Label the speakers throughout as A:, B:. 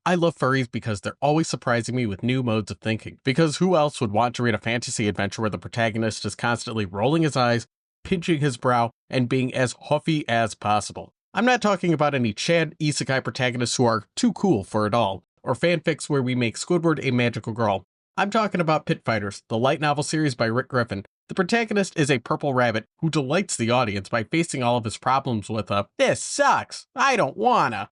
A: I love furries because they're always surprising me with new modes of thinking, because who else would want to read a fantasy adventure where the protagonist is constantly rolling his eyes, pinching his brow, and being as huffy as possible? I'm not talking about any Chad isekai protagonists who are too cool for it all, or fanfics where we make Squidward a magical girl. I'm talking about Pit Fighters, the light novel series by Rick Griffin. The protagonist is a purple rabbit who delights the audience by facing all of his problems with a, "This sucks, I don't wanna."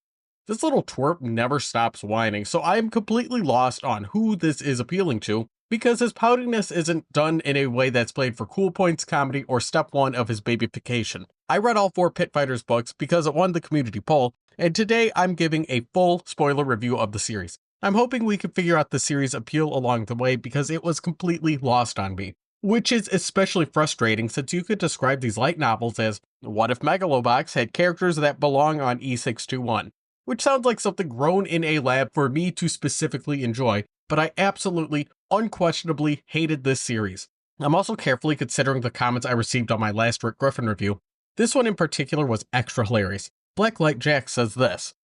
A: This little twerp never stops whining, so I am completely lost on who this is appealing to, because his poutiness isn't done in a way that's played for cool points comedy or step one of his babyfication. I read all 4 Pit Fighters books because it won the community poll, and today I'm giving a full spoiler review of the series. I'm hoping we can figure out the series' appeal along the way because it was completely lost on me. Which is especially frustrating since you could describe these light novels as, what if Megalobox had characters that belong on E621? Which sounds like something grown in a lab for me to specifically enjoy, but I absolutely, unquestionably hated this series. I'm also carefully considering the comments I received on my last Rick Griffin review. This one in particular was extra hilarious. BlackLightJack says this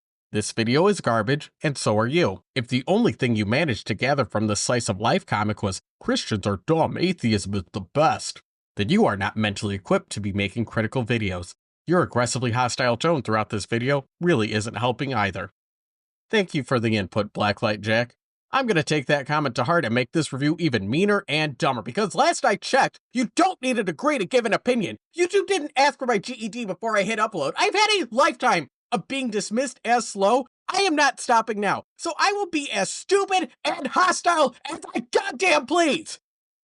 A: video is garbage, and so are you. If the only thing you managed to gather from this slice of life comic was Christians are dumb, atheism is the best, then you are not mentally equipped to be making critical videos. Your aggressively hostile tone throughout this video really isn't helping either. Thank you for the input, BlackLightJack. I'm gonna take that comment to heart and make this review even meaner and dumber, because last I checked, you don't need a degree to give an opinion. YouTube didn't ask for my GED before I hit upload. I've had a lifetime of being dismissed as slow. I am not stopping now, so I will be as stupid and hostile as I goddamn please!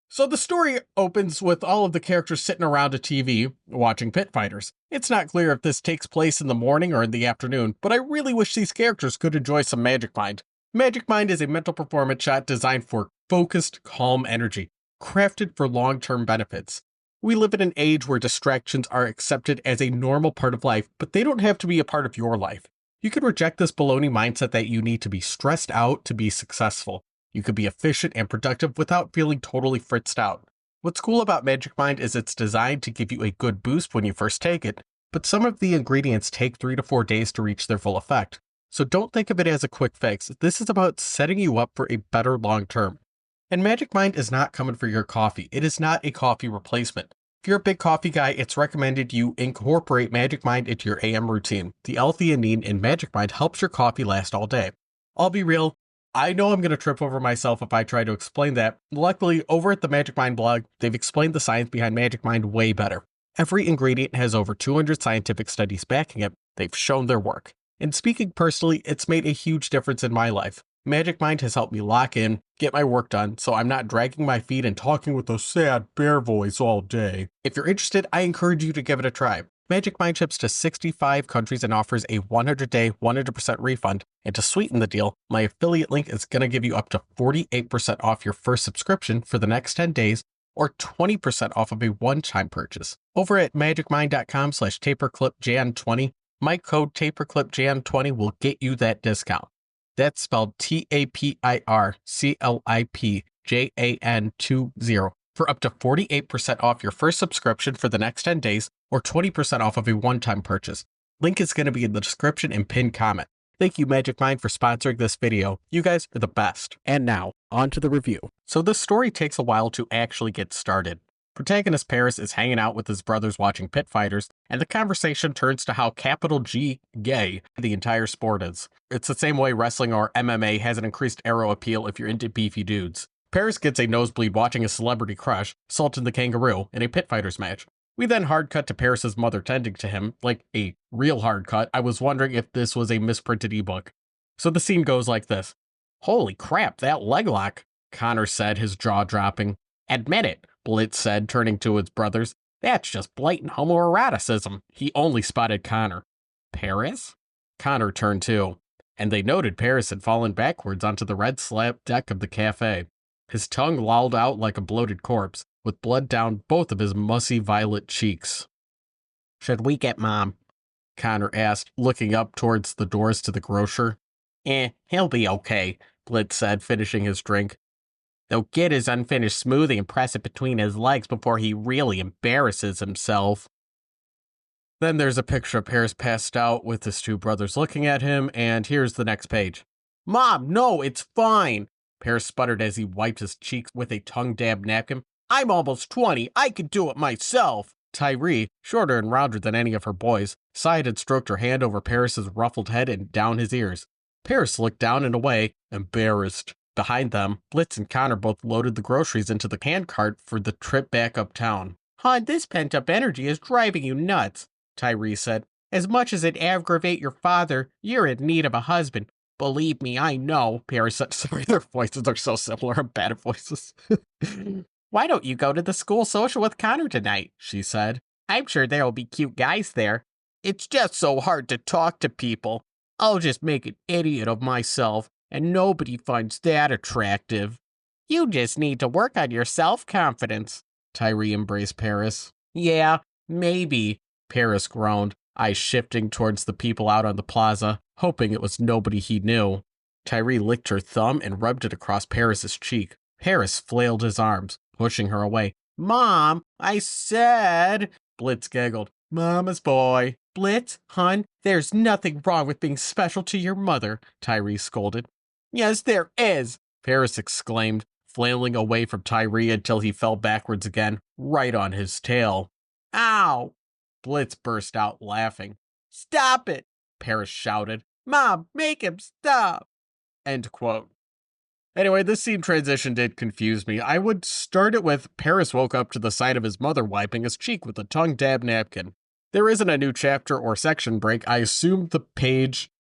A: So the story opens with all of the characters sitting around a TV, watching Pit Fighters. It's not clear if this takes place in the morning or in the afternoon, but I really wish these characters could enjoy some Magic Mind. Magic Mind is a mental performance shot designed for focused, calm energy, crafted for long-term benefits. We live in an age where distractions are accepted as a normal part of life, but they don't have to be a part of your life. You can reject this baloney mindset that you need to be stressed out to be successful. You could be efficient and productive without feeling totally fritzed out. What's cool about Magic Mind is it's designed to give you a good boost when you first take it, but some of the ingredients take 3 to 4 days to reach their full effect. So don't think of it as a quick fix. This is about setting you up for a better long term. And Magic Mind is not coming for your coffee. It is not a coffee replacement. If you're a big coffee guy, it's recommended you incorporate Magic Mind into your AM routine. The L-theanine in Magic Mind helps your coffee last all day. I'll be real, I know I'm going to trip over myself if I try to explain that. Luckily, over at the Magic Mind blog, they've explained the science behind Magic Mind way better. Every ingredient has over 200 scientific studies backing it. They've shown their work. And speaking personally, it's made a huge difference in my life. Magic Mind has helped me lock in, get my work done, so I'm not dragging my feet and talking with a sad bear voice all day. If you're interested, I encourage you to give it a try. Magic Mind ships to 65 countries and offers a 100-day, 100% refund. And to sweeten the deal, my affiliate link is going to give you up to 48% off your first subscription for the next 10 days, or 20% off of a one-time purchase. Over at magicmind.com/taperclipjan20, my code taperclipjan20 will get you that discount. That's spelled TAPIRCLIPJAN20 for up to 48% off your first subscription for the next 10 days, or 20% off of a one-time purchase. Link is going to be in the description and pinned comment. Thank you, Magic Mind, for sponsoring this video. You guys are the best. And now, on to the review. So this story takes a while to actually get started. Protagonist Paris is hanging out with his brothers watching Pit Fighters, and the conversation turns to how capital G gay the entire sport is. It's the same way wrestling or MMA has an increased arrow appeal if you're into beefy dudes. Paris gets a nosebleed watching a celebrity crush, Sultan the Kangaroo, in a Pit Fighters match. We then hard cut to Paris's mother tending to him, like a real hard cut. I was wondering if this was a misprinted ebook. So the scene goes like this. "Holy crap, that leg lock," Connor said, his jaw dropping. "Admit it," Blitz said, turning to his brothers. "That's just blatant homoeroticism." He only spotted Connor. "Paris?" Connor turned too, and they noted Paris had fallen backwards onto the red slab deck of the cafe. His tongue lolled out like a bloated corpse, with blood down both of his mussy violet cheeks. "Should we get Mom?" Connor asked, looking up towards the doors to the grocer. He'll be okay," Blitz said, finishing his drink. "They'll get his unfinished smoothie and press it between his legs before he really embarrasses himself." Then there's a picture of Paris passed out with his two brothers looking at him, and here's the next page. Mom, no, it's fine, Paris sputtered as he wiped his cheeks with a tongue-dabbed napkin. I'm almost 20, I can do it myself. Tyree, shorter and rounder than any of her boys, sighed and stroked her hand over Paris's ruffled head and down his ears. Paris looked down and away, embarrassed. Behind them, Blitz and Connor both loaded the groceries into the handcart for the trip back uptown. Hon, this pent-up energy is driving you nuts, Tyree said. As much as it aggravate your father, you're in need of a husband. Believe me, I know, Paris said. Sorry, their voices are so similar. I'm bad at voices. Why don't you go to the school social with Connor tonight? She said. I'm sure there'll be cute guys there. It's just so hard to talk to people. I'll just make an idiot of myself, and nobody finds that attractive. You just need to work on your self-confidence. Tyree embraced Paris. Yeah, maybe, Paris groaned, eyes shifting towards the people out on the plaza, hoping it was nobody he knew. Tyree licked her thumb and rubbed it across Paris's cheek. Paris flailed his arms, pushing her away. Mom, I said... Blitz giggled. Mama's boy. Blitz, hun, there's nothing wrong with being special to your mother, Tyree scolded. Yes, there is, Paris exclaimed, flailing away from Tyree until he fell backwards again, right on his tail. Ow! Blitz burst out laughing. Stop it, Paris shouted. Mom, make him stop! End quote. Anyway, this scene transition did confuse me. I would start it with Paris woke up to the sight of his mother wiping his cheek with a tongue-dabbed napkin. There isn't a new chapter or section break. I assumed the page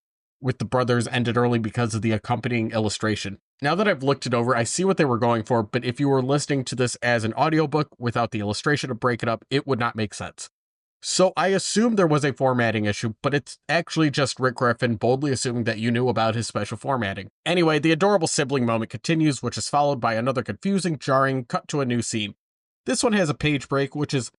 A: with the brothers ended early because of the accompanying illustration. Now that I've looked it over, I see what they were going for, but if you were listening to this as an audiobook without the illustration to break it up, it would not make sense. So I assumed there was a formatting issue, but it's actually just Rick Griffin boldly assuming that you knew about his special formatting. Anyway, the adorable sibling moment continues, which is followed by another confusing, jarring cut to a new scene. This one has a page break, which is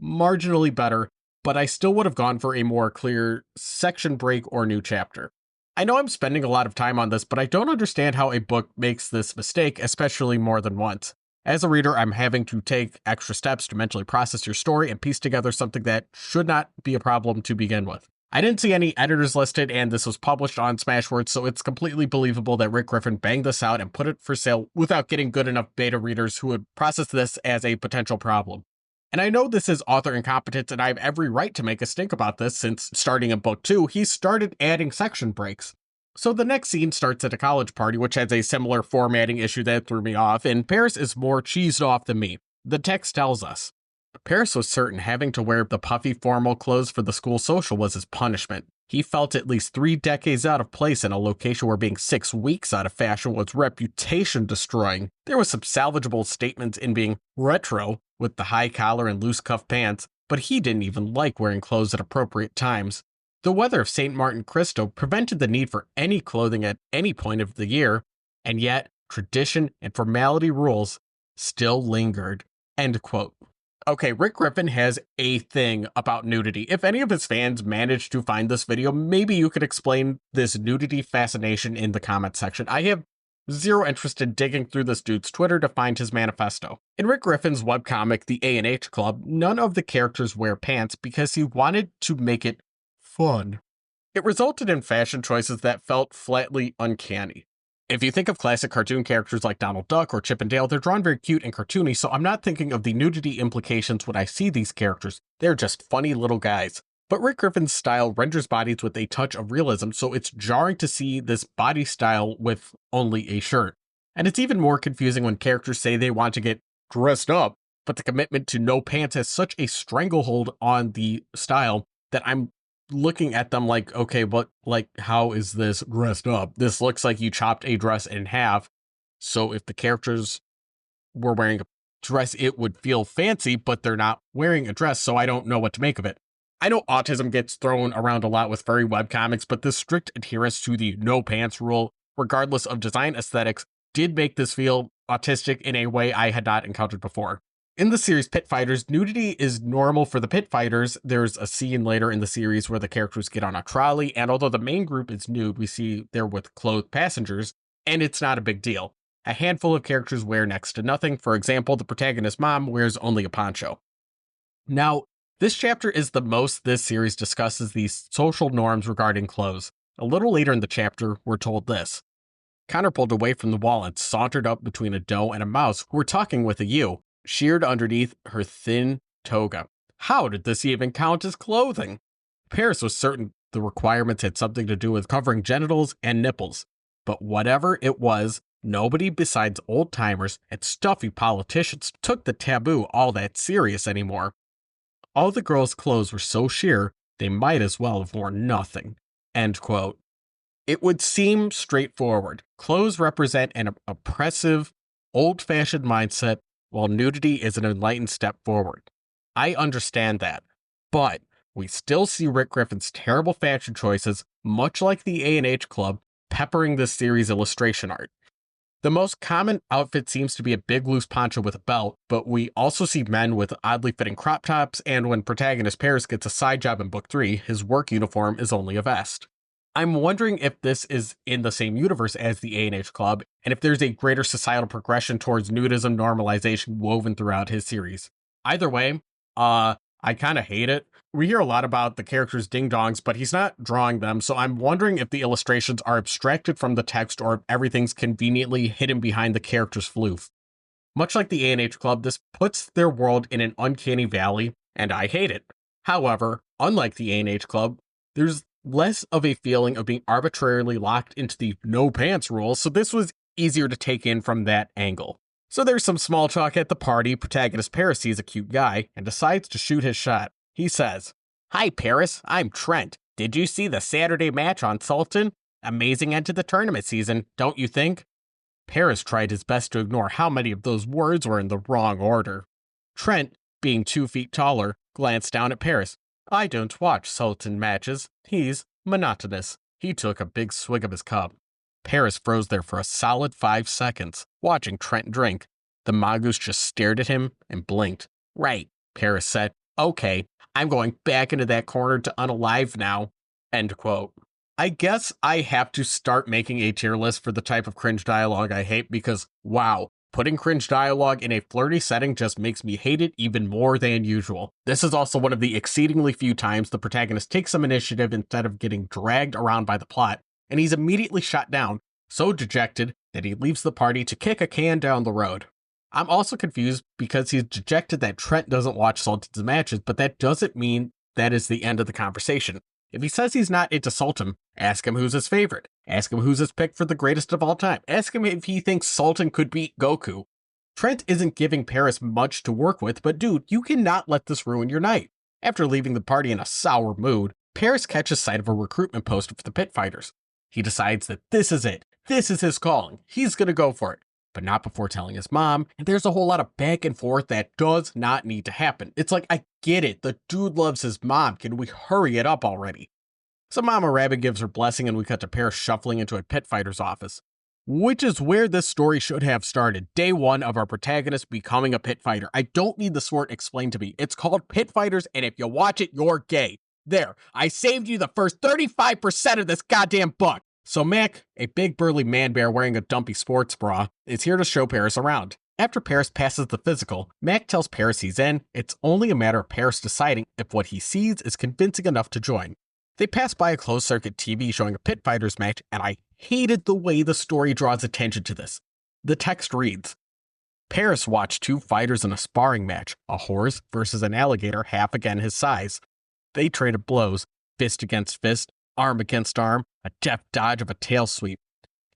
A: marginally better, but I still would have gone for a more clear section break or new chapter. I know I'm spending a lot of time on this, but I don't understand how a book makes this mistake, especially more than once. As a reader, I'm having to take extra steps to mentally process your story and piece together something that should not be a problem to begin with. I didn't see any editors listed, and this was published on Smashwords, so it's completely believable that Rick Griffin banged this out and put it for sale without getting good enough beta readers who would process this as a potential problem. And I know this is author incompetence, and I have every right to make a stink about this, since starting in book 2, he started adding section breaks. So the next scene starts at a college party, which has a similar formatting issue that threw me off, and Paris is more cheesed off than me. The text tells us, Paris was certain having to wear the puffy formal clothes for the school social was his punishment. He felt at least 3 decades out of place in a location where being 6 weeks out of fashion was reputation destroying. There was some salvageable statements in being retro with the high collar and loose cuff pants, but he didn't even like wearing clothes at appropriate times. The weather of St. Martin Cristo prevented the need for any clothing at any point of the year, and yet tradition and formality rules still lingered. End quote. Okay, Rick Griffin has a thing about nudity. If any of his fans managed to find this video, maybe you could explain this nudity fascination in the comment section. I have zero interest in digging through this dude's Twitter to find his manifesto. In Rick Griffin's webcomic, The A&H Club, none of the characters wear pants because he wanted to make it fun. It resulted in fashion choices that felt flatly uncanny. If you think of classic cartoon characters like Donald Duck or Chip and Dale, they're drawn very cute and cartoony, so I'm not thinking of the nudity implications when I see these characters. They're just funny little guys. But Rick Griffin's style renders bodies with a touch of realism, so it's jarring to see this body style with only a shirt. And it's even more confusing when characters say they want to get dressed up, but the commitment to no pants has such a stranglehold on the style that I'm looking at them like, okay, but like, how is this dressed up? This looks like you chopped a dress in half. So if the characters were wearing a dress, it would feel fancy, but they're not wearing a dress, so I don't know what to make of it. I know autism gets thrown around a lot with furry webcomics, but this strict adherence to the no pants rule, regardless of design aesthetics, did make this feel autistic in a way I had not encountered before. In the series Pit Fighters, nudity is normal for the pit fighters. There's a scene later in the series where the characters get on a trolley, and although the main group is nude, we see they're with clothed passengers, and it's not a big deal. A handful of characters wear next to nothing. For example, the protagonist's mom wears only a poncho. Now, this chapter is the most this series discusses these social norms regarding clothes. A little later in the chapter, we're told this. Connor pulled away from the wall and sauntered up between a doe and a mouse who were talking with a ewe, sheared underneath her thin toga. How did this even count as clothing? Paris was certain the requirements had something to do with covering genitals and nipples. But whatever it was, nobody besides old-timers and stuffy politicians took the taboo all that serious anymore. All the girls' clothes were so sheer, they might as well have worn nothing. End quote. It would seem straightforward. Clothes represent an oppressive, old-fashioned mindset, while nudity is an enlightened step forward. I understand that. But we still see Rick Griffin's terrible fashion choices, much like the A&H Club, peppering this series' illustration art. The most common outfit seems to be a big loose poncho with a belt, but we also see men with oddly fitting crop tops, and when protagonist Paris gets a side job in book 3, his work uniform is only a vest. I'm wondering if this is in the same universe as the A&H Club, and if there's a greater societal progression towards nudism normalization woven throughout his series. Either way, I kind of hate it. We hear a lot about the characters' ding-dongs, but he's not drawing them, so I'm wondering if the illustrations are abstracted from the text or if everything's conveniently hidden behind the character's floof. Much like the A&H Club, this puts their world in an uncanny valley, and I hate it. However, unlike the A&H Club, there's less of a feeling of being arbitrarily locked into the no pants rule, so this was easier to take in from that angle. So there's some small talk at the party. Protagonist Paris sees a cute guy and decides to shoot his shot. He says, "Hi Paris, I'm Trent. Did you see the Saturday match on Sultan? Amazing end to the tournament season, don't you think?" Paris tried his best to ignore how many of those words were in the wrong order. Trent, being 2 feet taller, glanced down at Paris. "I don't watch Sultan matches. He's monotonous." He took a big swig of his cup. Paris froze there for a solid 5 seconds, watching Trent drink. The mongoose just stared at him and blinked. "Right," Paris said. "Okay, I'm going back into that corner to unalive now." End quote. I guess I have to start making a tier list for the type of cringe dialogue I hate because, wow, putting cringe dialogue in a flirty setting just makes me hate it even more than usual. This is also one of the exceedingly few times the protagonist takes some initiative instead of getting dragged around by the plot, and he's immediately shot down, so dejected that he leaves the party to kick a can down the road. I'm also confused because he's dejected that Trent doesn't watch Sultan's matches, but that doesn't mean that is the end of the conversation. If he says he's not into Sultan, ask him who's his favorite. Ask him who's his pick for the greatest of all time. Ask him if he thinks Sultan could beat Goku. Trent isn't giving Paris much to work with, but dude, you cannot let this ruin your night. After leaving the party in a sour mood, Paris catches sight of a recruitment poster for the pit fighters. He decides that this is it. This is his calling. He's gonna go for it. But not before telling his mom, and there's a whole lot of back and forth that does not need to happen. It's like, I get it, the dude loves his mom, can we hurry it up already? So Mama Rabbit gives her blessing and we cut to Paris shuffling into a pit fighter's office. Which is where this story should have started, day 1 of our protagonist becoming a pit fighter. I don't need the sport explained to me. It's called Pit Fighters, and if you watch it, you're gay. There, I saved you the first 35% of this goddamn book. So Mac, a big burly man bear wearing a dumpy sports bra, is here to show Paris around. After Paris passes the physical, Mac tells Paris he's in. It's only a matter of Paris deciding if what he sees is convincing enough to join. They pass by a closed-circuit TV showing a pit fighters match, and I hated the way the story draws attention to this. The text reads, Paris watched 2 fighters in a sparring match, a horse versus an alligator half again his size. They traded blows, fist against fist, arm against arm, a deft dodge of a tail sweep.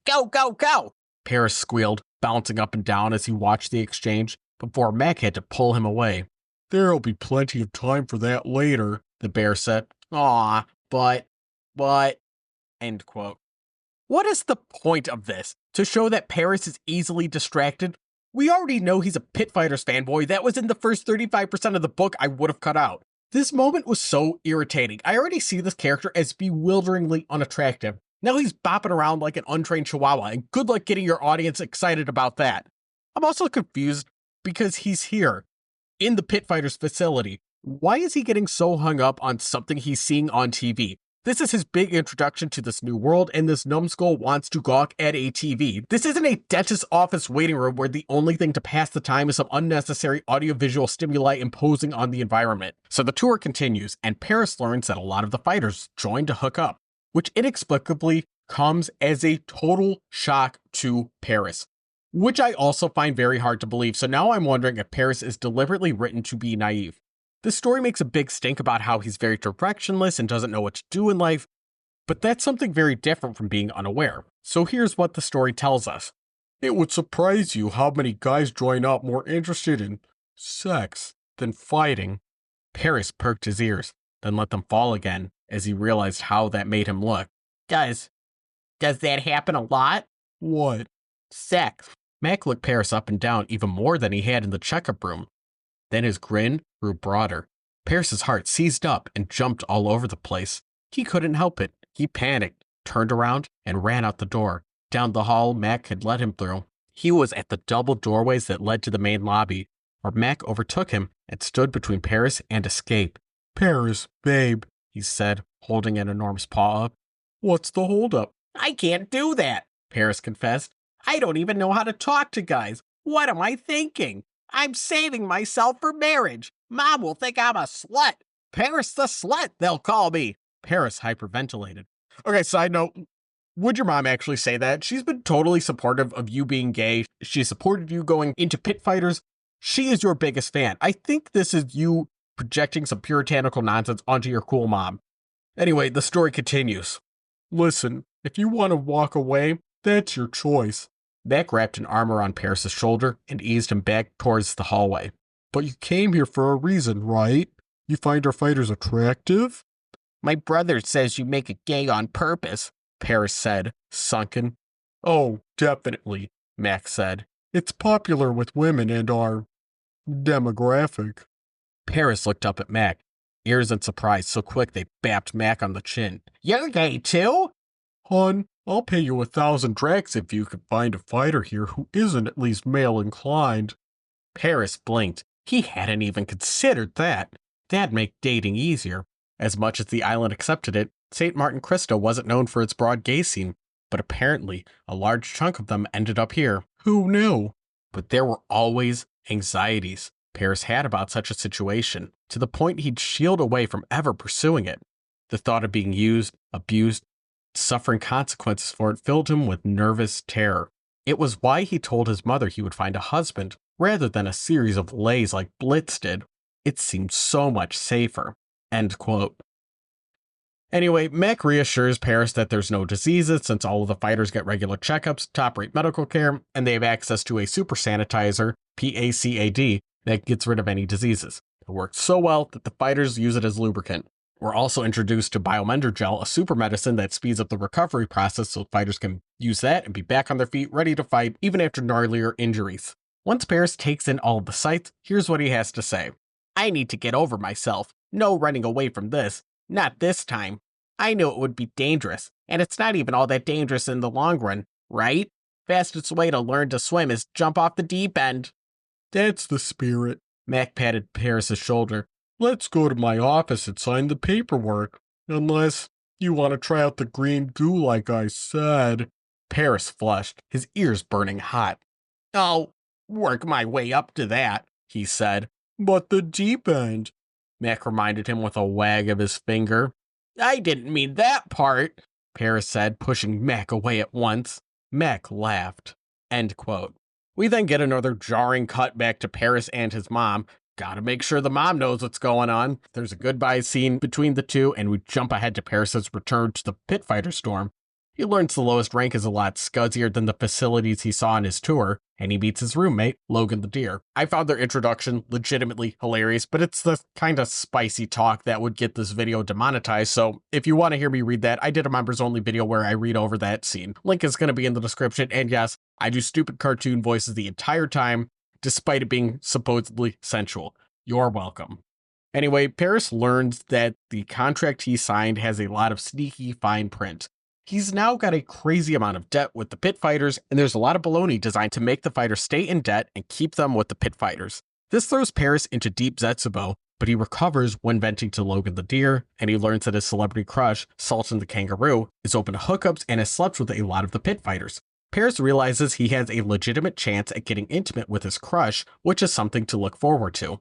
A: "Go, go, go!" Paris squealed, bouncing up and down as he watched the exchange, before Mac had to pull him away. "There'll be plenty of time for that later," the bear said. "Aw, but, end quote. What is the point of this? To show that Paris is easily distracted? We already know he's a Pit Fighters fanboy. That was in the first 35% of the book I would have cut out. This moment was so irritating. I already see this character as bewilderingly unattractive. Now he's bopping around like an untrained chihuahua, and good luck getting your audience excited about that. I'm also confused because he's here, in the Pit Fighters facility. Why is he getting so hung up on something he's seeing on TV? This is his big introduction to this new world, and this numbskull wants to gawk at a TV. This isn't a dentist's office waiting room where the only thing to pass the time is some unnecessary audiovisual stimuli imposing on the environment. So the tour continues, and Paris learns that a lot of the fighters joined to hook up, which inexplicably comes as a total shock to Paris, which I also find very hard to believe. So now I'm wondering if Paris is deliberately written to be naive. The story makes a big stink about how he's very directionless and doesn't know what to do in life, but that's something very different from being unaware. So here's what the story tells us. It would surprise you how many guys join up more interested in sex than fighting. Paris perked his ears, then let them fall again as he realized how that made him look. Does that happen a lot? What? Sex. Mac looked Paris up and down even more than he had in the checkup room. Then his grin grew broader. Paris's heart seized up and jumped all over the place. He couldn't help it. He panicked, turned around, and ran out the door. Down the hall Mac had led him through. He was at the double doorways that led to the main lobby, where Mac overtook him and stood between Paris and escape. Paris, babe, he said, holding an enormous paw up. What's the holdup? I can't do that, Paris confessed. I don't even know how to talk to guys. What am I thinking? I'm saving myself for marriage. Mom will think I'm a slut. Paris the slut, they'll call me. Paris hyperventilated. Okay, side note, would your mom actually say that? She's been totally supportive of you being gay. She supported you going into pit fighters. She is your biggest fan. I think this is you projecting some puritanical nonsense onto your cool mom. Anyway, the story continues. Listen, if you want to walk away, that's your choice. Mac wrapped an arm around Paris's shoulder and eased him back towards the hallway. But you came here for a reason, right? You find our fighters attractive? My brother says you make it gay on purpose, Paris said, sunken. Oh, definitely, Mac said. It's popular with women and our demographic. Paris looked up at Mac, ears in surprise so quick they bapped Mac on the chin. You're gay too? Hon, I'll pay you 1,000 dracs if you could find a fighter here who isn't at least male inclined. Paris blinked. He hadn't even considered that. That'd make dating easier. As much as the island accepted it, St. Martin Cristo wasn't known for its broad gay scene, but apparently a large chunk of them ended up here. Who knew? But there were always anxieties Paris had about such a situation, to the point he'd shield away from ever pursuing it. The thought of being used, abused, suffering consequences for it filled him with nervous terror. It was why he told his mother he would find a husband, rather than a series of lays like Blitz did. It seemed so much safer. End quote. Anyway, Mac reassures Paris that there's no diseases since all of the fighters get regular checkups, top-rate medical care, and they have access to a super sanitizer, PACAD, that gets rid of any diseases. It works so well that the fighters use it as lubricant. We're also introduced to Biomender Gel, a super medicine that speeds up the recovery process so fighters can use that and be back on their feet ready to fight even after gnarlier injuries. Once Paris takes in all of the sights, here's what he has to say. I need to get over myself. No running away from this. Not this time. I knew it would be dangerous, and it's not even all that dangerous in the long run, right? Fastest way to learn to swim is jump off the deep end. That's the spirit. Mac patted Paris's shoulder. Let's go to my office and sign the paperwork. Unless you want to try out the green goo like I said. Paris flushed, his ears burning hot. I'll work my way up to that, he said. But the deep end, Mac reminded him with a wag of his finger. I didn't mean that part, Paris said, pushing Mac away at once. Mac laughed. End quote. We then get another jarring cut back to Paris and his mom. Gotta make sure the mom knows what's going on. There's a goodbye scene between the two, and we jump ahead to Paris's return to the pit fighter storm. He learns the lowest rank is a lot scuzzier than the facilities he saw on his tour, and he meets his roommate, Logan the Deer. I found their introduction legitimately hilarious, but it's the kind of spicy talk that would get this video demonetized, so if you want to hear me read that, I did a members only video where I read over that scene. Link is going to be in the description, and yes, I do stupid cartoon voices the entire time, despite it being supposedly sensual. You're welcome. Anyway, Paris learns that the contract he signed has a lot of sneaky fine print. He's now got a crazy amount of debt with the pit fighters, and there's a lot of baloney designed to make the fighters stay in debt and keep them with the pit fighters. This throws Paris into deep zetsubo, but he recovers when venting to Logan the Deer, and he learns that his celebrity crush, Sultan the Kangaroo, is open to hookups and has slept with a lot of the pit fighters. Paris realizes he has a legitimate chance at getting intimate with his crush, which is something to look forward to.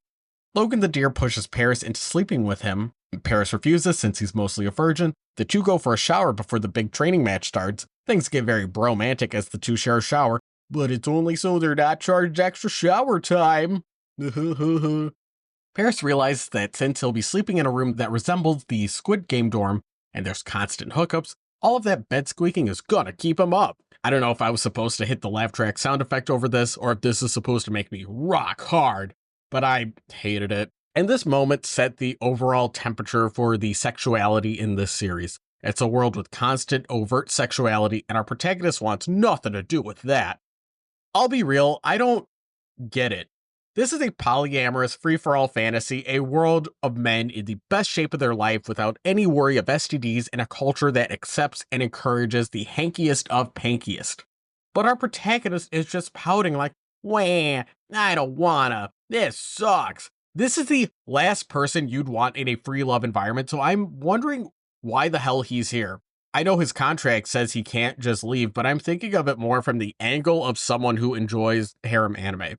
A: Logan the Deer pushes Paris into sleeping with him, Paris refuses since he's mostly a virgin. The two go for a shower before the big training match starts. Things get very bromantic as the two share a shower, but it's only so they're not charged extra shower time. Paris realizes that since he'll be sleeping in a room that resembles the Squid Game dorm, and there's constant hookups, all of that bed squeaking is gonna keep him up. I don't know if I was supposed to hit the laugh track sound effect over this, or if this is supposed to make me rock hard, but I hated it. And this moment set the overall temperature for the sexuality in this series. It's a world with constant overt sexuality, and our protagonist wants nothing to do with that. I'll be real, I don't get it. This is a polyamorous, free-for-all fantasy, a world of men in the best shape of their life without any worry of STDs, in a culture that accepts and encourages the hankiest of pankiest. But our protagonist is just pouting like, wah, I don't wanna, this sucks. This is the last person you'd want in a free love environment, so I'm wondering why the hell he's here. I know his contract says he can't just leave, but I'm thinking of it more from the angle of someone who enjoys harem anime.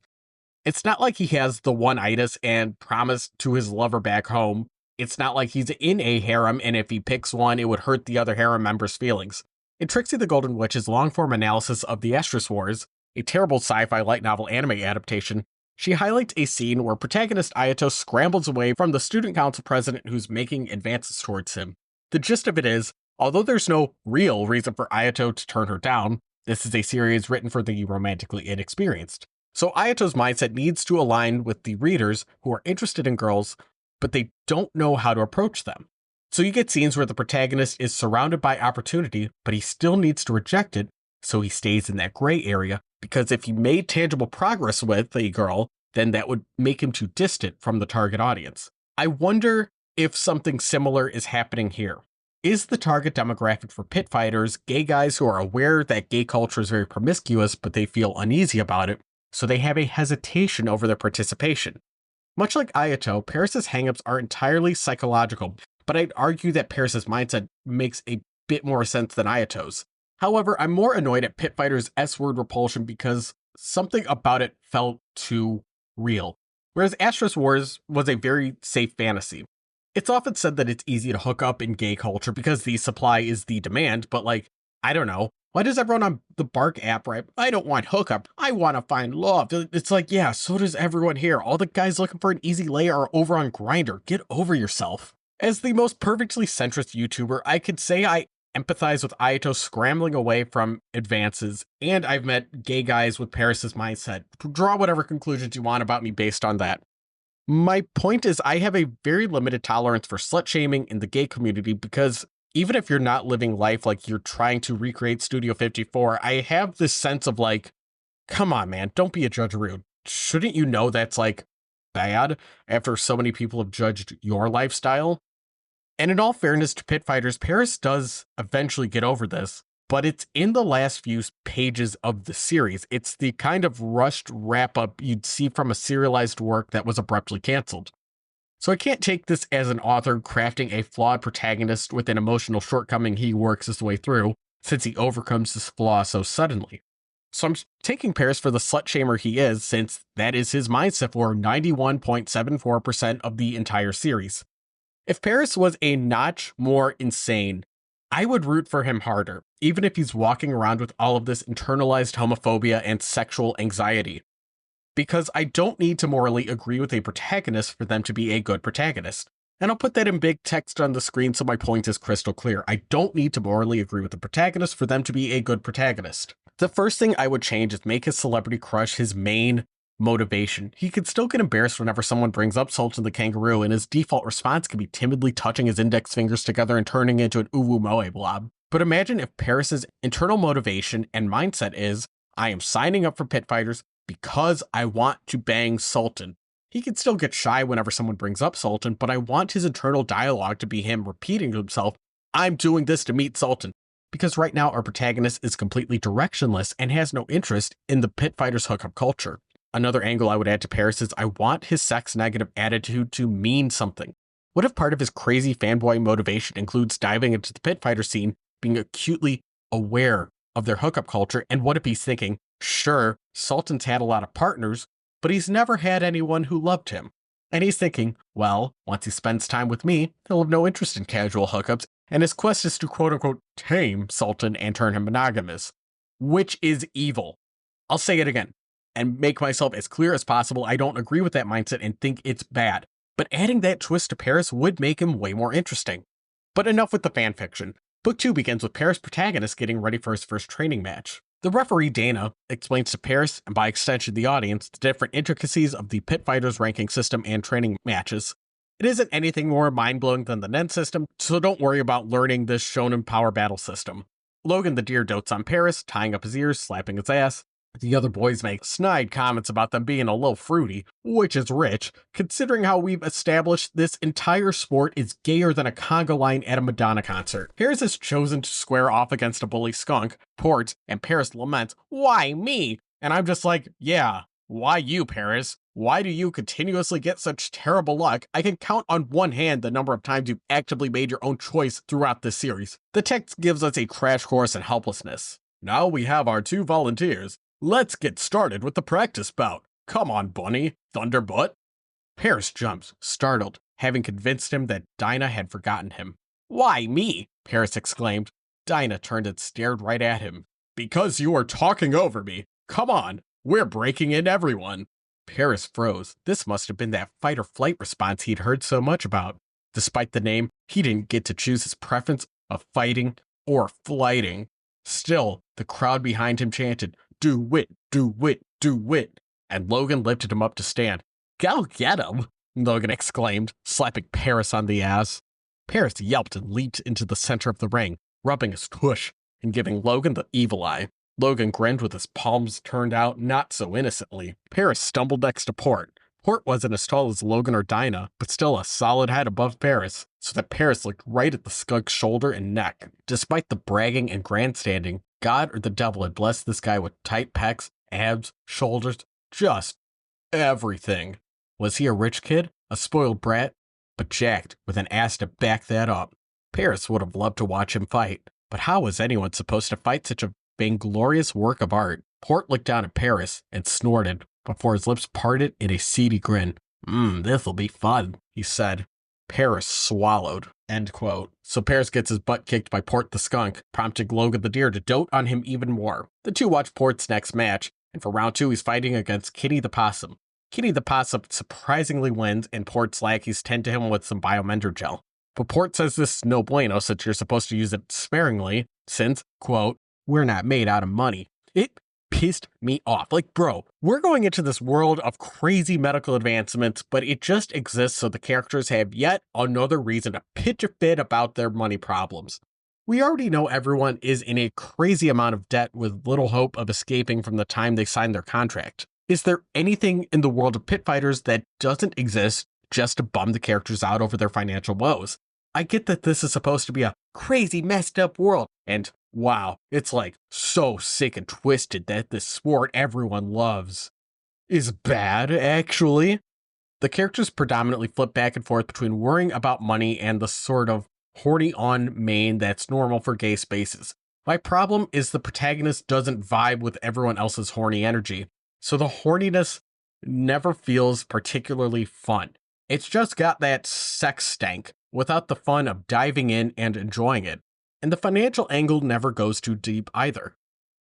A: It's not like he has the one-itis and promised to his lover back home. It's not like he's in a harem, and if he picks one, it would hurt the other harem members' feelings. In Trixie the Golden Witch's long-form analysis of the Asterisks Wars, a terrible sci-fi light novel anime adaptation, she highlights a scene where protagonist Ayato scrambles away from the student council president who's making advances towards him. The gist of it is, although there's no real reason for Ayato to turn her down, this is a series written for the romantically inexperienced. So Ayato's mindset needs to align with the readers who are interested in girls, but they don't know how to approach them. So you get scenes where the protagonist is surrounded by opportunity, but he still needs to reject it, so he stays in that gray area, because if he made tangible progress with a girl, then that would make him too distant from the target audience. I wonder if something similar is happening here. Is the target demographic for pit fighters gay guys who are aware that gay culture is very promiscuous, but they feel uneasy about it, so they have a hesitation over their participation? Much like Ayato, Paris's hangups are entirely psychological, but I'd argue that Paris's mindset makes a bit more sense than Ayato's. However, I'm more annoyed at pit fighters' S-word repulsion because something about it felt too real, whereas Asterisks Wars was a very safe fantasy. It's often said that it's easy to hook up in gay culture because the supply is the demand, but like, I don't know. Why does everyone on the Bark app write, I don't want hookup, I want to find love? It's like, yeah, so does everyone here. All the guys looking for an easy lay are over on Grindr. Get over yourself. As the most perfectly centrist YouTuber, I could say I empathize with Ayato scrambling away from advances, and I've met gay guys with Paris's mindset. Draw whatever conclusions you want about me based on that. My point is, I have a very limited tolerance for slut-shaming in the gay community because even if you're not living life like you're trying to recreate Studio 54, I have this sense of like, come on, man, don't be a judgeroo. Shouldn't you know that's like bad after so many people have judged your lifestyle? And in all fairness to pit fighters, Paris does eventually get over this, but it's in the last few pages of the series. It's the kind of rushed wrap-up you'd see from a serialized work that was abruptly canceled. So I can't take this as an author crafting a flawed protagonist with an emotional shortcoming he works his way through, since he overcomes this flaw so suddenly. So I'm taking Paris for the slut-shamer he is, since that is his mindset for 91.74% of the entire series. If Paris was a notch more insane, I would root for him harder, even if he's walking around with all of this internalized homophobia and sexual anxiety. Because I don't need to morally agree with a protagonist for them to be a good protagonist. And I'll put that in big text on the screen so my point is crystal clear. I don't need to morally agree with the protagonist for them to be a good protagonist. The first thing I would change is make his celebrity crush his main motivation. He could still get embarrassed whenever someone brings up Sultan the Kangaroo, and his default response could be timidly touching his index fingers together and turning into an uwu moe blob. But imagine if Paris's internal motivation and mindset is, I am signing up for pit fighters because I want to bang Sultan. He can still get shy whenever someone brings up Sultan, but I want his internal dialogue to be him repeating to himself, I'm doing this to meet Sultan. Because right now our protagonist is completely directionless and has no interest in the pit fighters hookup culture. Another angle I would add to Paris is I want his sex negative attitude to mean something. What if part of his crazy fanboy motivation includes diving into the pit fighter scene, being acutely aware of their hookup culture, and what if he's thinking, sure, Sultan's had a lot of partners, but he's never had anyone who loved him. And he's thinking, well, once he spends time with me, he'll have no interest in casual hookups, and his quest is to quote-unquote tame Sultan and turn him monogamous, which is evil. I'll say it again, and make myself as clear as possible. I don't agree with that mindset and think it's bad, but adding that twist to Paris would make him way more interesting. But enough with the fanfiction. Book 2 begins with Paris' protagonist getting ready for his first training match. The referee, Dana, explains to Paris, and by extension the audience, the different intricacies of the pit fighters ranking system and training matches. It isn't anything more mind-blowing than the NEN system, so don't worry about learning this shonen power battle system. Logan the deer dotes on Paris, tying up his ears, slapping his ass. The other boys make snide comments about them being a little fruity, which is rich, considering how we've established this entire sport is gayer than a conga line at a Madonna concert. Paris is chosen to square off against a bully Skunk, Porte, and Paris laments, "Why me?" And I'm just like, yeah, why you, Paris? Why do you continuously get such terrible luck? I can count on one hand the number of times you've actively made your own choice throughout this series. The text gives us a crash course in helplessness. Now we have our 2 volunteers. Let's get started with the practice bout. Come on, Bunny, Thunderbutt. Paris jumps, startled, having convinced him that Dinah had forgotten him. Why me? Paris exclaimed. Dinah turned and stared right at him. Because you are talking over me. Come on, we're breaking in everyone. Paris froze. This must have been that fight or flight response he'd heard so much about. Despite the name, he didn't get to choose his preference of fighting or flighting. Still, the crowd behind him chanted, "Do it, do it, do it," and Logan lifted him up to stand. "Go get him," Logan exclaimed, slapping Paris on the ass. Paris yelped and leaped into the center of the ring, rubbing his tush and giving Logan the evil eye. Logan grinned with his palms turned out not so innocently. Paris stumbled next to Porte. Porte wasn't as tall as Logan or Dinah, but still a solid head above Paris, so that Paris looked right at the skunk's shoulder and neck. Despite the bragging and grandstanding, God or the devil had blessed this guy with tight pecs, abs, shoulders, just everything. Was he a rich kid? A spoiled brat? But jacked, with an ass to back that up. Paris would have loved to watch him fight, but how was anyone supposed to fight such a vainglorious work of art? Porte looked down at Paris and snorted, before his lips parted in a seedy grin. This'll be fun, he said. Paris swallowed. End quote. So Paris gets his butt kicked by Porte the skunk, prompting Logan the deer to dote on him even more. The two watch Porte's next match, and for round 2 he's fighting against Kinny the possum. Kinny the possum surprisingly wins, and Porte's lackeys tend to him with some biomender gel. But Porte says this is no bueno, since you're supposed to use it sparingly, since, quote, we're not made out of money. It pissed me off. Like, bro, we're going into this world of crazy medical advancements, but it just exists so the characters have yet another reason to pitch a fit about their money problems. We already know everyone is in a crazy amount of debt with little hope of escaping from the time they signed their contract. Is there anything in the world of pit fighters that doesn't exist just to bum the characters out over their financial woes? I get that this is supposed to be a crazy messed up world, and wow, it's like so sick and twisted that this sport everyone loves is bad, actually. The characters predominantly flip back and forth between worrying about money and the sort of horny on main that's normal for gay spaces. My problem is the protagonist doesn't vibe with everyone else's horny energy, so the horniness never feels particularly fun. It's just got that sex stank without the fun of diving in and enjoying it. And the financial angle never goes too deep either.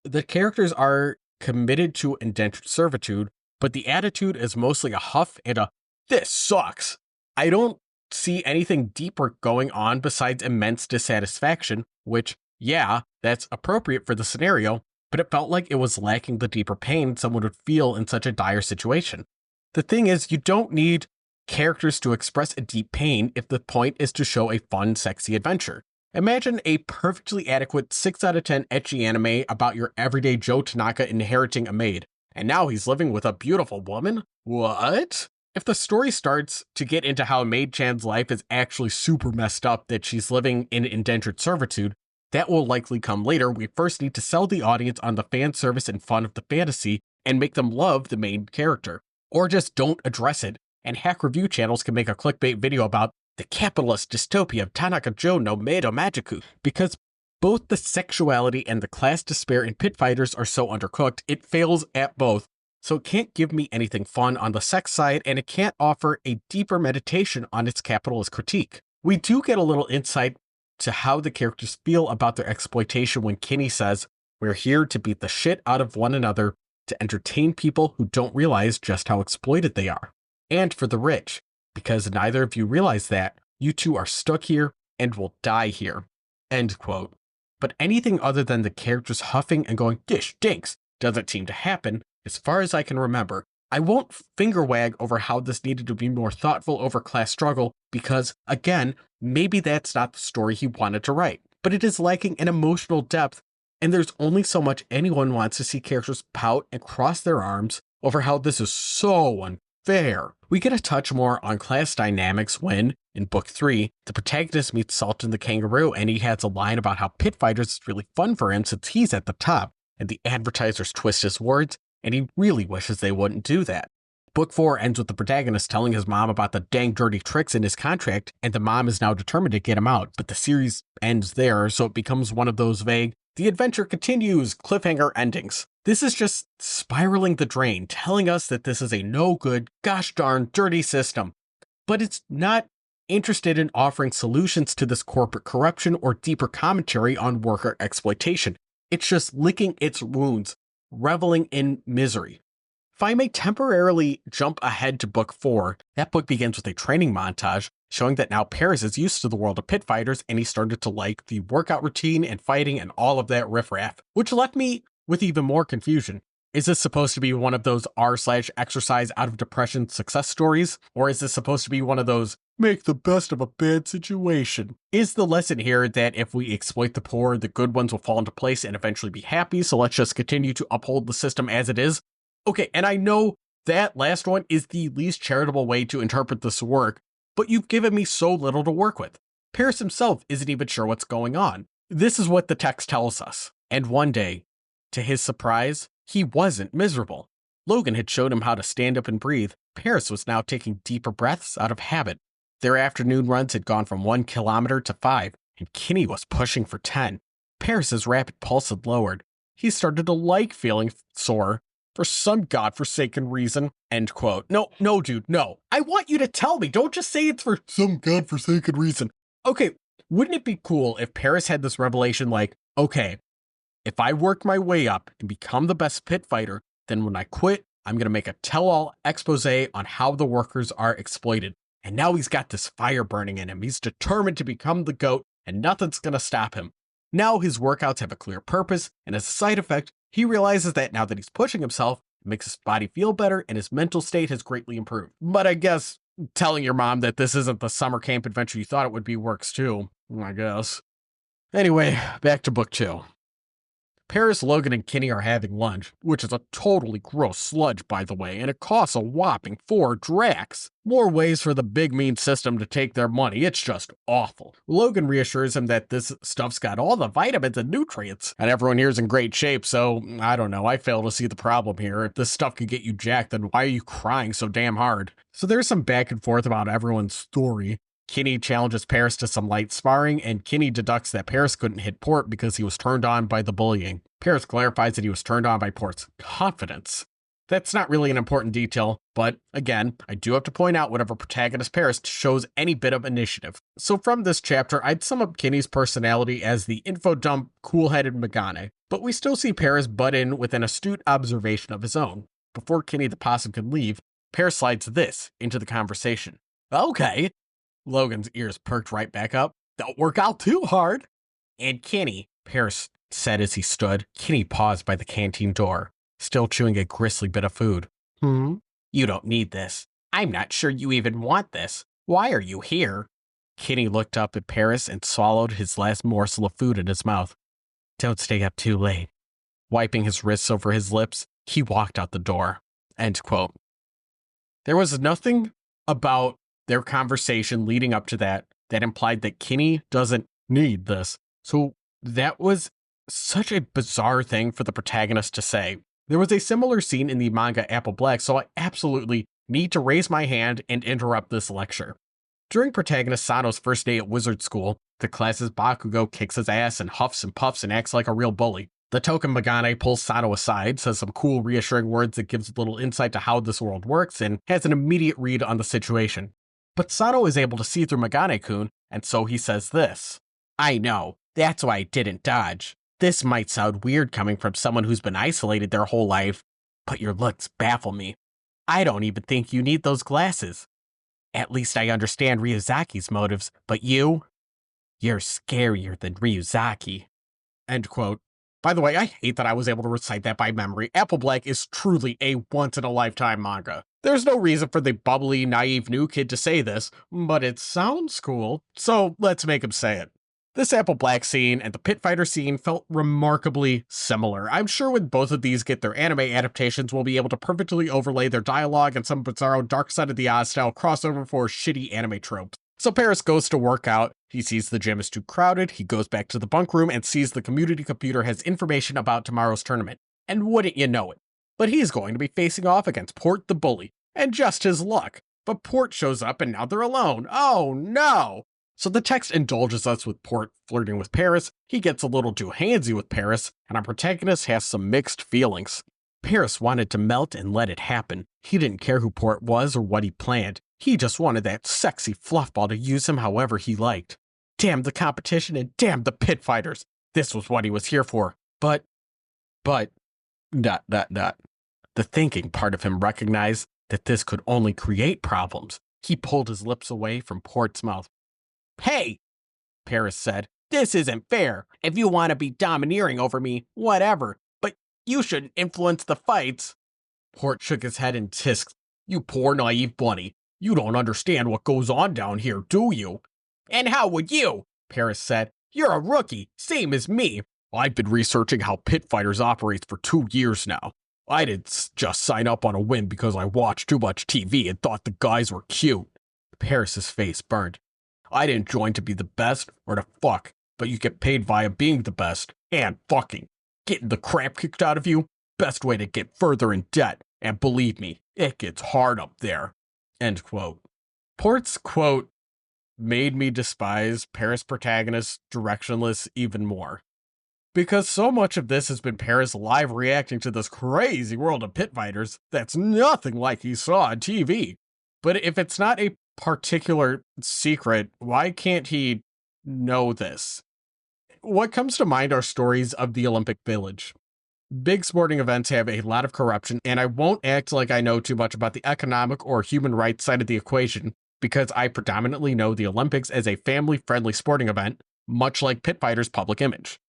A: The characters are committed to indentured servitude, but the attitude is mostly a huff and a "this sucks." I don't see anything deeper going on besides immense dissatisfaction, which, yeah, that's appropriate for the scenario, but it felt like it was lacking the deeper pain someone would feel in such a dire situation. The thing is, you don't need characters to express a deep pain if the point is to show a fun, sexy adventure. Imagine a perfectly adequate 6 out of 10 ecchi anime about your everyday Joe Tanaka inheriting a maid, and now he's living with a beautiful woman? What? If the story starts to get into how Maid-chan's life is actually super messed up that she's living in indentured servitude, that will likely come later. We first need to sell the audience on the fan service and fun of the fantasy and make them love the main character. Or just don't address it, and hack review channels can make a clickbait video about the capitalist dystopia of Tanaka Joe no Meido Magiku, because both the sexuality and the class despair in pit fighters are so undercooked, it fails at both, so it can't give me anything fun on the sex side, and it can't offer a deeper meditation on its capitalist critique. We do get a little insight to how the characters feel about their exploitation when Kinny says, "We're here to beat the shit out of one another, to entertain people who don't realize just how exploited they are. And for the rich, because neither of you realize that, you two are stuck here and will die here." End quote. But anything other than the characters huffing and going, "Dish dinks," doesn't seem to happen, as far as I can remember. I won't finger wag over how this needed to be more thoughtful over class struggle, because, again, maybe that's not the story he wanted to write. But it is lacking in emotional depth, and there's only so much anyone wants to see characters pout and cross their arms over how this is so unfair. We get a touch more on class dynamics when, in Book 3, the protagonist meets Sultan the Kangaroo, and he has a line about how pit fighters is really fun for him since he's at the top, and the advertisers twist his words, and he really wishes they wouldn't do that. Book 4 ends with the protagonist telling his mom about the dang dirty tricks in his contract, and the mom is now determined to get him out, but the series ends there, so it becomes one of those vague, "the adventure continues" cliffhanger endings. This is just spiraling the drain, telling us that this is a no good, gosh darn dirty system. But it's not interested in offering solutions to this corporate corruption or deeper commentary on worker exploitation. It's just licking its wounds, reveling in misery. If I may temporarily jump ahead to Book 4, that book begins with a training montage showing that now Paris is used to the world of pit fighters and he started to like the workout routine and fighting and all of that riffraff, which left me with even more confusion. Is this supposed to be one of those r/exercise out of depression success stories? Or is this supposed to be one of those make the best of a bad situation? Is the lesson here that if we exploit the poor, the good ones will fall into place and eventually be happy, so let's just continue to uphold the system as it is? Okay, and I know that last one is the least charitable way to interpret this work, but you've given me so little to work with. Paris himself isn't even sure what's going on. This is what the text tells us. And one day, to his surprise, he wasn't miserable. Logan had showed him how to stand up and breathe. Paris was now taking deeper breaths out of habit. Their afternoon runs had gone from 1 kilometer to 5, and Kinny was pushing for 10. Paris's rapid pulse had lowered. He started to like feeling sore for some godforsaken reason. End quote. No, dude, no. I want you to tell me. Don't just say it's for some godforsaken reason. Okay, wouldn't it be cool if Paris had this revelation like, okay, if I work my way up and become the best pit fighter, then when I quit, I'm going to make a tell-all expose on how the workers are exploited. And now he's got this fire burning in him. He's determined to become the GOAT, and nothing's going to stop him. Now his workouts have a clear purpose, and as a side effect, he realizes that now that he's pushing himself, it makes his body feel better, and his mental state has greatly improved. But I guess telling your mom that this isn't the summer camp adventure you thought it would be works too, I guess. Anyway, back to Book 2. Paris, Logan, and Kinny are having lunch, which is a totally gross sludge, by the way, and it costs a whopping 4 dracs. More ways for the big mean system to take their money. It's just awful. Logan reassures him that this stuff's got all the vitamins and nutrients, and everyone here's in great shape, so I don't know, I fail to see the problem here. If this stuff could get you jacked, then why are you crying so damn hard? So there's some back and forth about everyone's story. Kinny challenges Paris to some light sparring, and Kinny deducts that Paris couldn't hit Porte because he was turned on by the bullying. Paris clarifies that he was turned on by Porte's confidence. That's not really an important detail, but again, I do have to point out whenever protagonist Paris shows any bit of initiative. So from this chapter, I'd sum up Kinny's personality as the info dump, cool-headed Megane, but we still see Paris butt in with an astute observation of his own. Before Kinny the possum can leave, Paris slides this into the conversation. Okay. Logan's ears perked right back up. Don't work out too hard. And Kinny, Paris said as he stood. Kinny paused by the canteen door, still chewing a gristly bit of food. You don't need this. I'm not sure you even want this. Why are you here? Kinny looked up at Paris and swallowed his last morsel of food in his mouth. Don't stay up too late. Wiping his wrists over his lips, he walked out the door. End quote. There was nothing about their conversation leading up to that implied that Kinny doesn't need this. So that was such a bizarre thing for the protagonist to say. There was a similar scene in the manga Apple Black, so I absolutely need to raise my hand and interrupt this lecture. During protagonist Sano's first day at wizard school, the class's Bakugo kicks his ass and huffs and puffs and acts like a real bully. The token Magane pulls Sato aside, says some cool reassuring words that gives a little insight to how this world works, and has an immediate read on the situation. But Sato is able to see through Magane-kun, and so he says this. I know, that's why I didn't dodge. This might sound weird coming from someone who's been isolated their whole life, but your looks baffle me. I don't even think you need those glasses. At least I understand Ryuzaki's motives, but you're scarier than Ryuzaki. End quote. By the way, I hate that I was able to recite that by memory. Apple Black is truly a once-in-a-lifetime manga. There's no reason for the bubbly, naive new kid to say this, but it sounds cool, so let's make him say it. This Apple Black scene and the Pit Fighter scene felt remarkably similar. I'm sure when both of these get their anime adaptations, we'll be able to perfectly overlay their dialogue and some bizarro Dark Side of the Oz style crossover for shitty anime tropes. So Paris goes to work out, he sees the gym is too crowded, he goes back to the bunk room and sees the community computer has information about tomorrow's tournament. And wouldn't you know it? But he's going to be facing off against Porte the bully, and just his luck. But Porte shows up and now they're alone. Oh no! So the text indulges us with Porte flirting with Paris, he gets a little too handsy with Paris, and our protagonist has some mixed feelings. Paris wanted to melt and let it happen. He didn't care who Porte was or what he planned. He just wanted that sexy fluffball to use him however he liked. Damn the competition and damn the pit fighters. This was what he was here for. But, The thinking part of him recognized that this could only create problems. He pulled his lips away from Porte's mouth. Hey, Paris said, this isn't fair. If you want to be domineering over me, whatever, but you shouldn't influence the fights. Porte shook his head and tisked, you poor naive bunny. You don't understand what goes on down here, do you? And how would you? Paris said. You're a rookie, same as me. I've been researching how Pit Fighters operates for 2 years now. I didn't just sign up on a whim because I watched too much TV and thought the guys were cute. Paris's face burned. I didn't join to be the best or to fuck, but you get paid via being the best and fucking. Getting the crap kicked out of you, best way to get further in debt, and believe me, it gets hard up there. End quote. Porte's quote made me despise Paris' protagonist Directionless even more. Because so much of this has been Paris live reacting to this crazy world of pit fighters that's nothing like he saw on TV. But if it's not a particular secret, why can't he know this? What comes to mind are stories of the Olympic Village. Big sporting events have a lot of corruption, and I won't act like I know too much about the economic or human rights side of the equation, because I predominantly know the Olympics as a family-friendly sporting event, much like pit fighters' public image.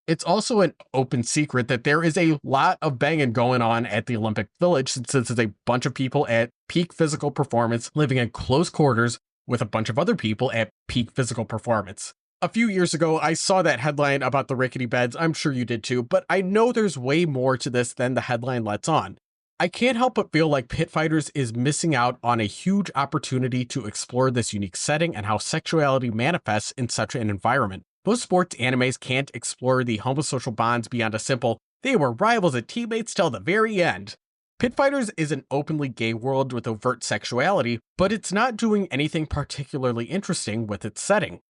A: It's also an open secret that there is a lot of banging going on at the Olympic Village, since it's a bunch of people at peak physical performance living in close quarters with a bunch of other people at peak physical performance. A few years ago, I saw that headline about the rickety beds. I'm sure you did too, but I know there's way more to this than the headline lets on. I can't help but feel like Pit Fighters is missing out on a huge opportunity to explore this unique setting and how sexuality manifests in such an environment. Most sports animes can't explore the homosocial bonds beyond a simple, they were rivals and teammates till the very end. Pit Fighters is an openly gay world with overt sexuality, but it's not doing anything particularly interesting with its setting.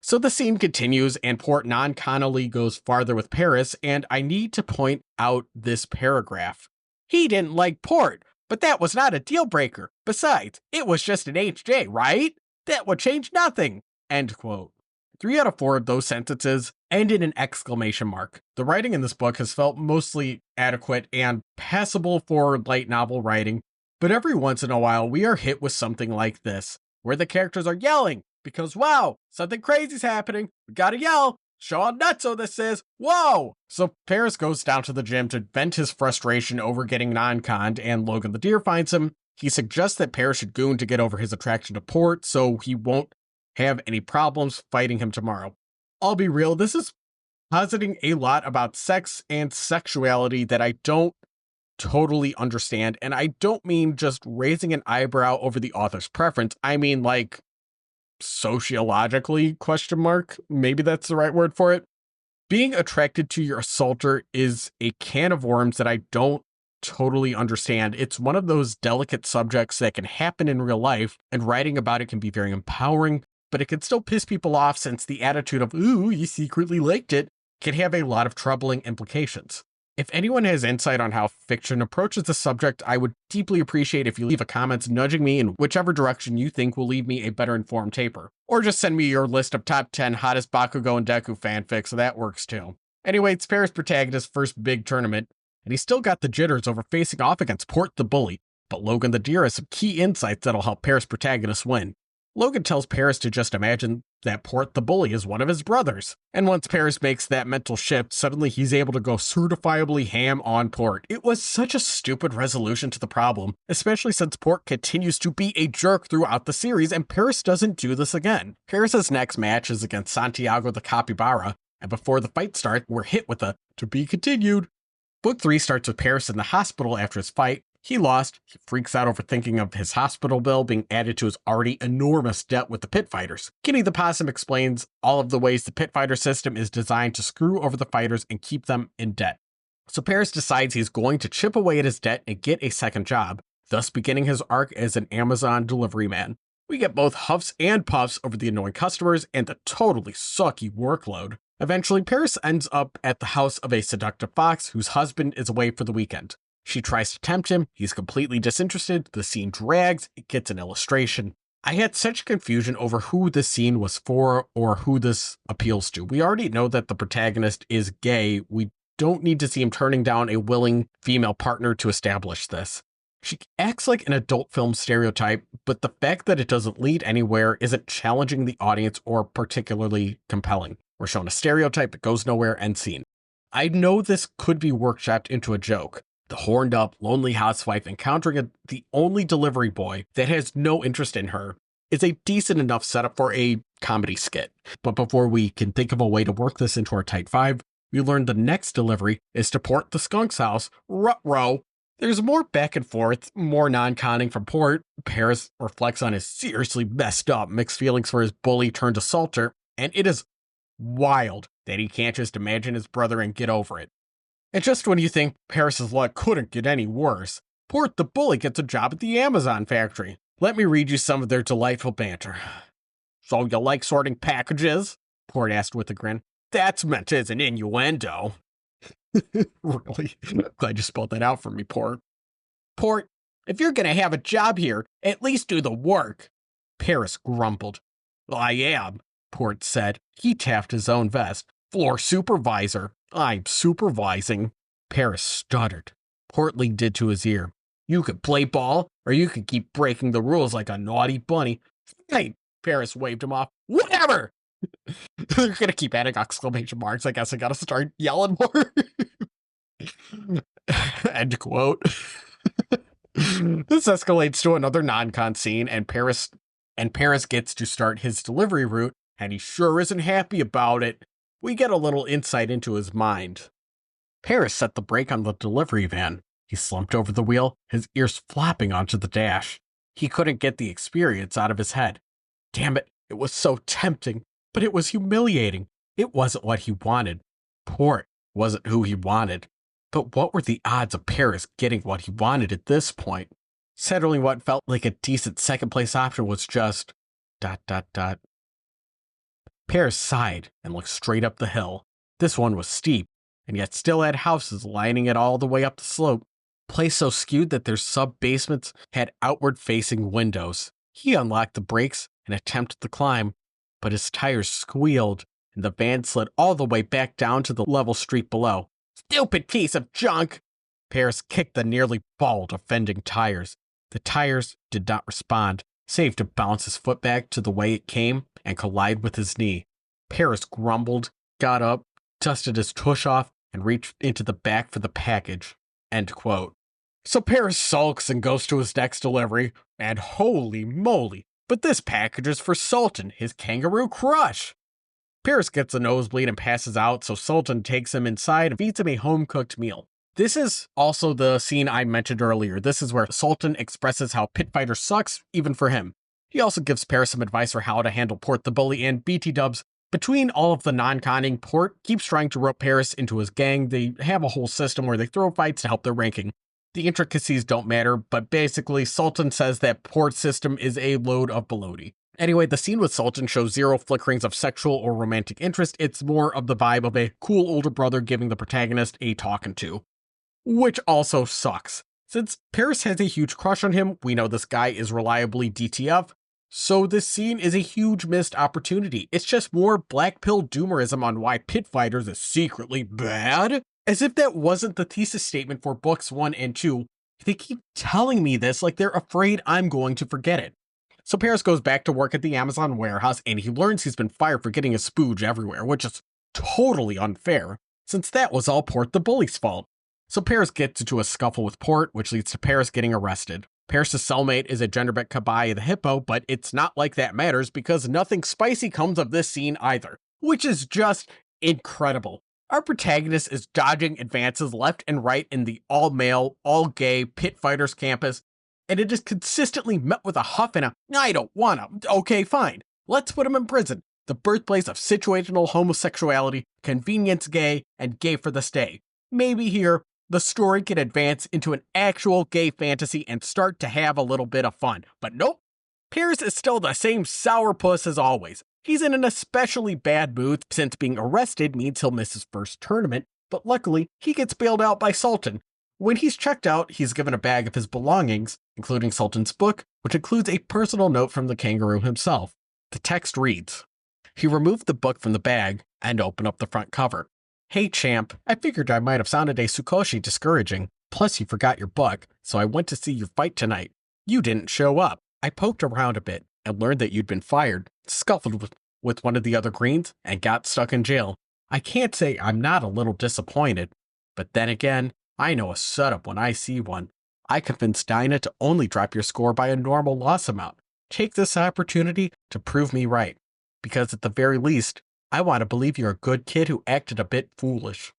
A: So the scene continues and Porte non-cannily goes farther with Paris, and I need to point out this paragraph. He didn't like Porte, but that was not a deal breaker. Besides, it was just an HJ, right? That would change nothing. End quote. 3 out of 4 of those sentences end in an exclamation mark. The writing in this book has felt mostly adequate and passable for light novel writing, but every once in a while we are hit with something like this, where the characters are yelling, because wow, something crazy's happening, we gotta yell, show how nutso this is, whoa! So Paris goes down to the gym to vent his frustration over getting non-conned, and Logan the Deer finds him. He suggests that Paris should goon to get over his attraction to Porte, so he won't have any problems fighting him tomorrow. I'll be real, this is positing a lot about sex and sexuality that I don't totally understand, and I don't mean just raising an eyebrow over the author's preference, I mean like sociologically, ? Maybe that's the right word for it. Being attracted to your assaulter is a can of worms that I don't totally understand. It's one of those delicate subjects that can happen in real life, and writing about it can be very empowering, but it can still piss people off since the attitude of, ooh, you secretly liked it, can have a lot of troubling implications. If anyone has insight on how fiction approaches the subject, I would deeply appreciate if you leave a comment nudging me in whichever direction you think will leave me a better informed taper. Or just send me your list of top 10 hottest Bakugo and Deku fanfics, that works too. Anyway, it's Paris' protagonist's first big tournament, and he's still got the jitters over facing off against Porte the Bully, but Logan the Deer has some key insights that'll help Paris' protagonist win. Logan tells Paris to just imagine that Porte the Bully is one of his brothers. And once Paris makes that mental shift, suddenly he's able to go certifiably ham on Porte. It was such a stupid resolution to the problem, especially since Porte continues to be a jerk throughout the series, and Paris doesn't do this again. Paris' next match is against Santiago the Capybara, and before the fight starts, we're hit with a "to be continued." Book 3 starts with Paris in the hospital after his fight. He lost. He freaks out over thinking of his hospital bill being added to his already enormous debt with the pit fighters. Kinny the Possum explains all of the ways the pit fighter system is designed to screw over the fighters and keep them in debt. So Paris decides he's going to chip away at his debt and get a second job, thus beginning his arc as an Amazon delivery man. We get both huffs and puffs over the annoying customers and the totally sucky workload. Eventually, Paris ends up at the house of a seductive fox whose husband is away for the weekend. She tries to tempt him, he's completely disinterested, the scene drags, it gets an illustration. I had such confusion over who this scene was for or who this appeals to. We already know that the protagonist is gay, we don't need to see him turning down a willing female partner to establish this. She acts like an adult film stereotype, but the fact that it doesn't lead anywhere isn't challenging the audience or particularly compelling. We're shown a stereotype that goes nowhere and scene. I know this could be workshopped into a joke. The horned up, lonely housewife encountering the only delivery boy that has no interest in her is a decent enough setup for a comedy skit. But before we can think of a way to work this into our Type 5, we learn the next delivery is to Porte the Skunk's house, ruh-roh. There's more back and forth, more non-conning from Porte. Paris reflects on his seriously messed up mixed feelings for his bully turned assaulter, and it is wild that he can't just imagine his brother and get over it. And just when you think Paris' luck couldn't get any worse, Porte the Bully gets a job at the Amazon factory. Let me read you some of their delightful banter. "So you like sorting packages?" Porte asked with a grin. "That's meant as an innuendo." Really? Glad you spelled that out for me, Porte. "Porte, if you're gonna have a job here, at least do the work." Paris grumbled. "I am," Porte said. He tapped his own vest. "Floor supervisor. I'm supervising." Paris stuttered. Porte leaned into his ear. "You could play ball, or you could keep breaking the rules like a naughty bunny." "Hey," Paris waved him off. "Whatever!" They're gonna keep adding exclamation marks. I guess I gotta start yelling more. End quote. This escalates to another non-con scene, and Paris gets to start his delivery route, and he sure isn't happy about it. We get a little insight into his mind. Paris set the brake on the delivery van. He slumped over the wheel, his ears flopping onto the dash. He couldn't get the experience out of his head. Damn it, it was so tempting, but it was humiliating. It wasn't what he wanted. Porte wasn't who he wanted. But what were the odds of Paris getting what he wanted at this point? Settling what felt like a decent second place option was just ... Paris sighed and looked straight up the hill. This one was steep, and yet still had houses lining it all the way up the slope. Place so skewed that their sub-basements had outward-facing windows. He unlocked the brakes and attempted the climb, but his tires squealed, and the van slid all the way back down to the level street below. "Stupid piece of junk!" Paris kicked the nearly bald, offending tires. The tires did not respond, save to bounce his foot back to the way it came and collide with his knee. Paris grumbled, got up, dusted his tush off, and reached into the back for the package. End quote. So Paris sulks and goes to his next delivery, and holy moly, but this package is for Sultan, his kangaroo crush. Paris gets a nosebleed and passes out, so Sultan takes him inside and feeds him a home-cooked meal. This is also the scene I mentioned earlier. This is where Sultan expresses how Pit Fighter sucks, even for him. He also gives Paris some advice for how to handle Porte the Bully and BT Dubs. Between all of the non-conning, Porte keeps trying to rope Paris into his gang. They have a whole system where they throw fights to help their ranking. The intricacies don't matter, but basically Sultan says that Porte's system is a load of baloney. Anyway, the scene with Sultan shows zero flickerings of sexual or romantic interest. It's more of the vibe of a cool older brother giving the protagonist a talking to. Which also sucks. Since Paris has a huge crush on him, we know this guy is reliably DTF, so this scene is a huge missed opportunity. It's just more black pill doomerism on why pit fighters is secretly bad. As if that wasn't the thesis statement for books 1 and 2, they keep telling me this like they're afraid I'm going to forget it. So Paris goes back to work at the Amazon warehouse and he learns he's been fired for getting a spooge everywhere, which is totally unfair, since that was all Porte the bully's fault. So Paris gets into a scuffle with Porte, which leads to Paris getting arrested. Paris' cellmate is a genderbent Kabaya the hippo, but it's not like that matters because nothing spicy comes of this scene either, which is just incredible. Our protagonist is dodging advances left and right in the all-male, all-gay pit fighters campus, and it is consistently met with a huff and a, I don't wanna, okay fine, let's put him in prison, the birthplace of situational homosexuality, convenience gay, and gay for the stay. Maybe here, the story can advance into an actual gay fantasy and start to have a little bit of fun. But nope, Paris is still the same sourpuss as always. He's in an especially bad mood since being arrested means he'll miss his first tournament, but luckily, he gets bailed out by Sultan. When he's checked out, he's given a bag of his belongings, including Sultan's book, which includes a personal note from the kangaroo himself. The text reads, he removed the book from the bag and opened up the front cover. Hey champ, I figured I might have sounded a Tsukoshi discouraging, plus you forgot your book, so I went to see your fight tonight. You didn't show up. I poked around a bit and learned that you'd been fired, scuffled with one of the other greens, and got stuck in jail. I can't say I'm not a little disappointed, but then again, I know a setup when I see one. I convinced Dinah to only drop your score by a normal loss amount. Take this opportunity to prove me right, because at the very least, I want to believe you're a good kid who acted a bit foolish.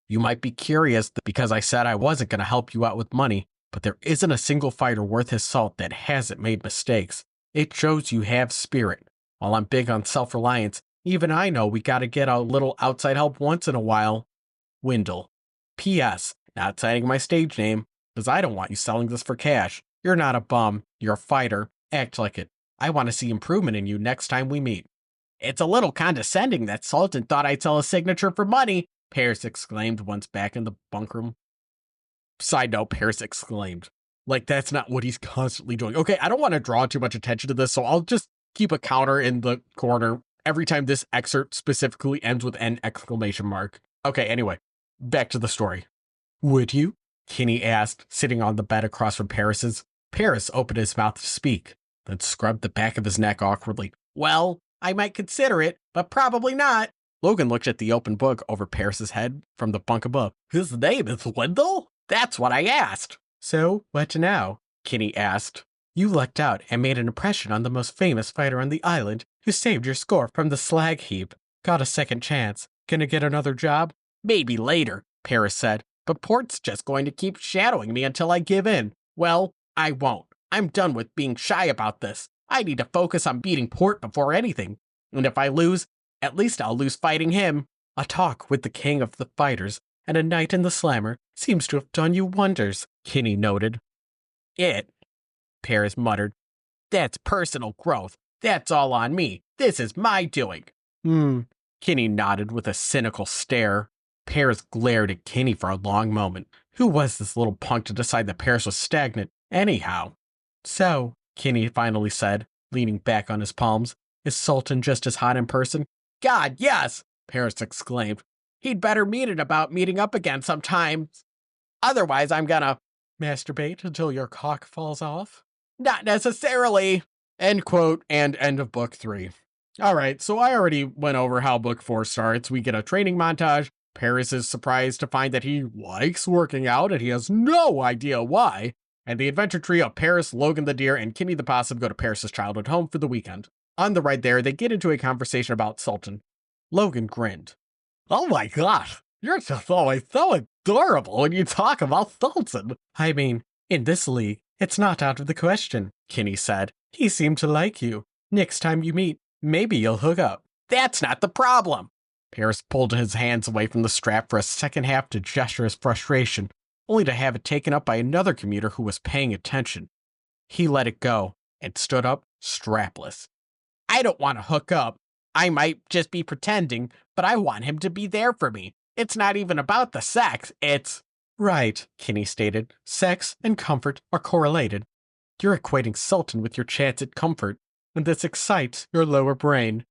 A: You might be curious because I said I wasn't going to help you out with money, but there isn't a single fighter worth his salt that hasn't made mistakes. It shows you have spirit. While I'm big on self-reliance, even I know we got to get a little outside help once in a while. Wendell. P.S. Not citing my stage name, because I don't want you selling this for cash. You're not a bum. You're a fighter. Act like it. I want to see improvement in you next time we meet. It's a little condescending that Sultan thought I'd sell a signature for money, Paris exclaimed once back in the bunk room. Side note, Paris exclaimed. Like, that's not what he's constantly doing. Okay, I don't want to draw too much attention to this, so I'll just keep a counter in the corner every time this excerpt specifically ends with an exclamation mark. Okay, anyway, back to the story. Would you? Kinny asked, sitting on the bed across from Paris's. Paris opened his mouth to speak, then scrubbed the back of his neck awkwardly. Well, I might consider it, but probably not. Logan looked at the open book over Paris's head from the bunk above. His name is Wendell? That's what I asked. So, what now? Kinny asked. You lucked out and made an impression on the most famous fighter on the island who saved your score from the slag heap. Got a second chance. Gonna get another job? Maybe later, Paris said, but Porte's just going to keep shadowing me until I give in. Well, I won't. I'm done with being shy about this. I need to focus on beating Porte before anything. And if I lose, at least I'll lose fighting him. A talk with the king of the fighters and a night in the slammer seems to have done you wonders, Kinny noted. Paris muttered. That's personal growth. That's all on me. This is my doing. Kinny nodded with a cynical stare. Paris glared at Kinny for a long moment. Who was this little punk to decide that Paris was stagnant, anyhow? So, Kinny finally said, leaning back on his palms, is Sultan just as hot in person? God, yes, Paris exclaimed. He'd better mean it about meeting up again sometime. Otherwise, I'm gonna masturbate until your cock falls off? Not necessarily. End quote, and end of book 3. All right, so I already went over how book 4 starts. We get a training montage. Paris is surprised to find that he likes working out and he has no idea why. And the adventure tree of Paris, Logan the deer, and Kinny the possum go to Paris's childhood home for the weekend. On the ride there, they get into a conversation about Sultan. Logan grinned. Oh my gosh, you're just always so adorable when you talk about Sultan. I mean, in this league, it's not out of the question, Kinny said. He seemed to like you. Next time you meet, maybe you'll hook up. That's not the problem. Paris pulled his hands away from the strap for a second half to gesture his frustration, only to have it taken up by another commuter who was paying attention. He let it go and stood up strapless. I don't want to hook up. I might just be pretending, but I want him to be there for me. It's not even about the sex, it's... Right, Kinny stated. Sex and comfort are correlated. You're equating Sultan with your chance at comfort, and this excites your lower brain.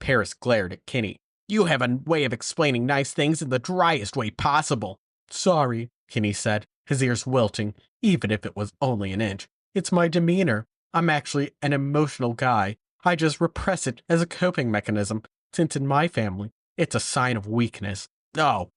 A: Paris glared at Kinny. You have a way of explaining nice things in the driest way possible. Sorry, Kinny said, his ears wilting, even if it was only an inch. It's my demeanor. I'm actually an emotional guy. I just repress it as a coping mechanism, since in my family, it's a sign of weakness. Oh,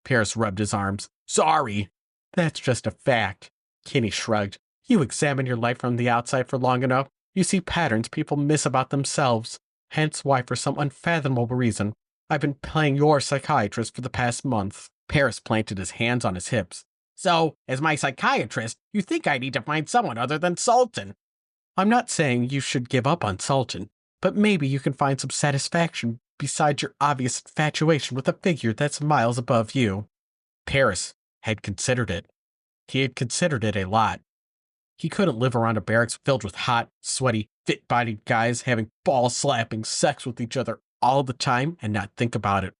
A: Paris rubbed his arms. Sorry. That's just a fact. Kinny shrugged. You examine your life from the outside for long enough, you see patterns people miss about themselves. Hence why, for some unfathomable reason, I've been playing your psychiatrist for the past month. Paris planted his hands on his hips. So, as my psychiatrist, you think I need to find someone other than Sultan? I'm not saying you should give up on Sultan, but maybe you can find some satisfaction besides your obvious infatuation with a figure that's miles above you. Paris had considered it. He had considered it a lot. He couldn't live around a barracks filled with hot, sweaty, fit-bodied guys having ball-slapping sex with each other all the time and not think about it.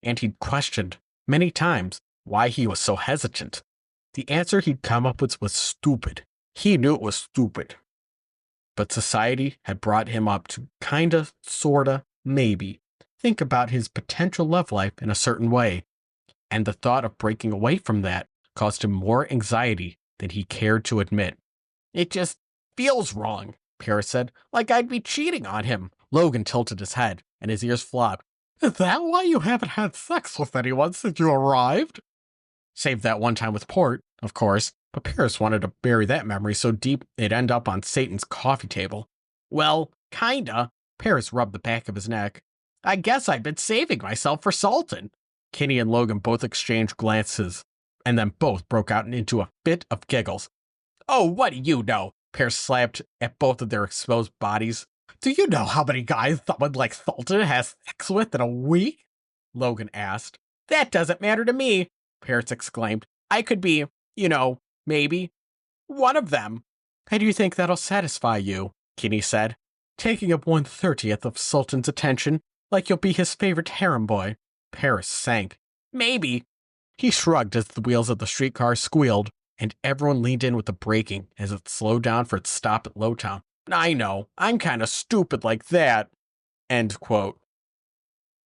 A: And he'd questioned, many times, why he was so hesitant. The answer he'd come up with was stupid. He knew it was stupid. But society had brought him up to kinda, sorta, maybe think about his potential love life in a certain way. And the thought of breaking away from that caused him more anxiety than he cared to admit. It just feels wrong, Paris said, like I'd be cheating on him. Logan tilted his head, and his ears flopped. Is that why you haven't had sex with anyone since you arrived? Save that one time with Porte, of course, but Paris wanted to bury that memory so deep it'd end up on Satan's coffee table. Well, kinda. Paris rubbed the back of his neck. I guess I've been saving myself for Sultan. Kinny and Logan both exchanged glances, and then both broke out into a fit of giggles. Oh, what do you know? Paris slapped at both of their exposed bodies. Do you know how many guys someone like Sultan has sex with in a week? Logan asked. That doesn't matter to me, Paris exclaimed. I could be, maybe one of them. How do you think that'll satisfy you? Kinny said, taking up 1/30th of Sultan's attention, like you'll be his favorite harem boy. Paris sank. Maybe. He shrugged as the wheels of the streetcar squealed, and everyone leaned in with the braking as it slowed down for its stop at Lowtown. I know, I'm kind of stupid like that. End quote.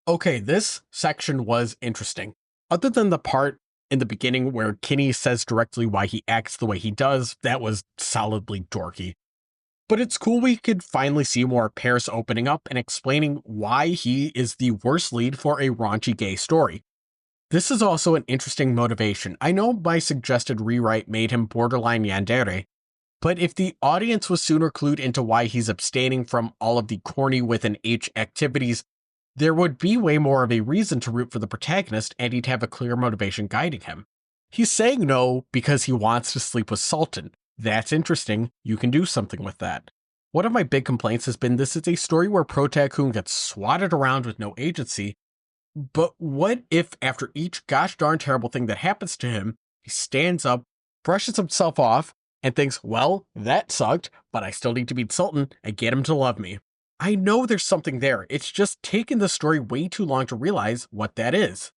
A: Okay, this section was interesting. Other than the part in the beginning where Kinny says directly why he acts the way he does, that was solidly dorky. But it's cool we could finally see more of Paris opening up and explaining why he is the worst lead for a raunchy gay story. This is also an interesting motivation. I know my suggested rewrite made him borderline yandere, but if the audience was sooner clued into why he's abstaining from all of the corny with an H activities, there would be way more of a reason to root for the protagonist and he'd have a clear motivation guiding him. He's saying no because he wants to sleep with Sultan. That's interesting. You can do something with that. One of my big complaints has been this is a story where Protag-kun gets swatted around with no agency, but what if after each gosh darn terrible thing that happens to him, he stands up, brushes himself off, and thinks, well, that sucked, but I still need to beat Sultan and get him to love me. I know there's something there. It's just taken the story way too long to realize what that is.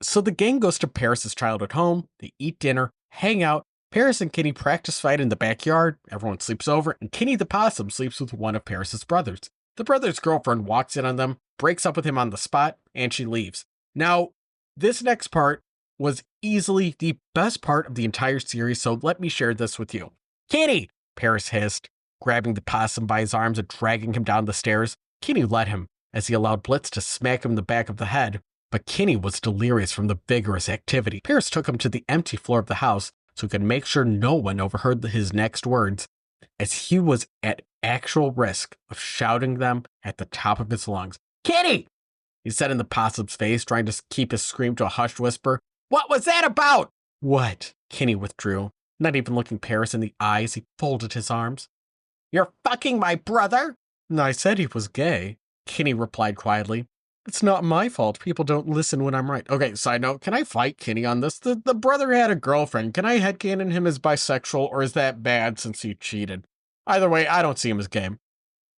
A: So the gang goes to Paris's childhood home, they eat dinner, hang out, Paris and Kinny practice fight in the backyard, everyone sleeps over, and Kinny the possum sleeps with one of Paris's brothers. The brother's girlfriend walks in on them, breaks up with him on the spot, and she leaves. Now, this next part was easily the best part of the entire series, so let me share this with you. Kinny! Paris hissed, grabbing the possum by his arms and dragging him down the stairs. Kinny let him, as he allowed Blitz to smack him in the back of the head, but Kinny was delirious from the vigorous activity. Paris took him to the empty floor of the house so he could make sure no one overheard his next words, as he was at actual risk of shouting them at the top of his lungs. Kinny! He said in the possum's face, trying to keep his scream to a hushed whisper. What was that about? What? Kinny withdrew, not even looking Paris in the eye as he folded his arms. You're fucking my brother? I said he was gay, Kinny replied quietly. It's not my fault people don't listen when I'm right. Okay, side note, can I fight Kinny on this? The brother had a girlfriend. Can I headcanon him as bisexual, or is that bad since he cheated? Either way, I don't see him as gay.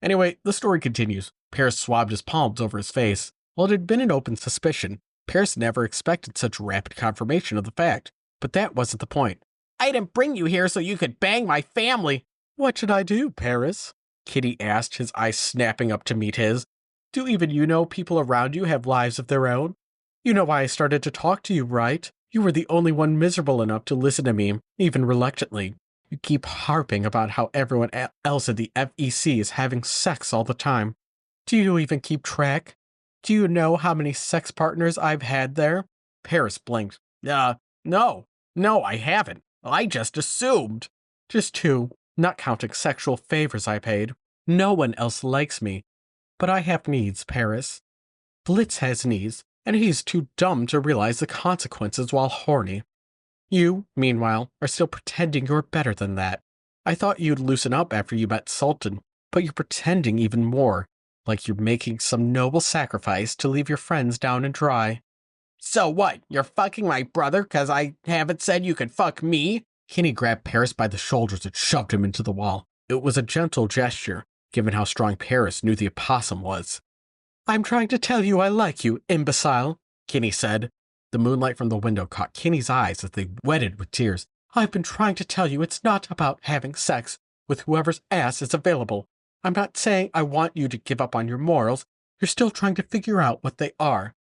A: Anyway, the story continues. Paris swabbed his palms over his face. While it had been an open suspicion, Paris never expected such rapid confirmation of the fact. But that wasn't the point. I didn't bring you here so you could bang my family. What should I do, Paris? Kitty asked, his eyes snapping up to meet his. Do even you know people around you have lives of their own? You know why I started to talk to you, right? You were the only one miserable enough to listen to me, even reluctantly. You keep harping about how everyone else at the FEC is having sex all the time. Do you even keep track? Do you know how many sex partners I've had there? Paris blinked. No, I haven't. I just assumed. Just two, not counting sexual favors I paid. No one else likes me. But I have needs, Paris. Blitz has needs, and he's too dumb to realize the consequences while horny. You, meanwhile, are still pretending you're better than that. I thought you'd loosen up after you met Sultan, but you're pretending even more, like you're making some noble sacrifice to leave your friends down and dry. So what, you're fucking my brother because I haven't said you could fuck me? Kinny grabbed Paris by the shoulders and shoved him into the wall. It was a gentle gesture, given how strong Paris knew the opossum was. I'm trying to tell you I like you, imbecile, Kinny said. The moonlight from the window caught Kinny's eyes as they wetted with tears. I've been trying to tell you it's not about having sex with whoever's ass is available. I'm not saying I want you to give up on your morals. You're still trying to figure out what they are.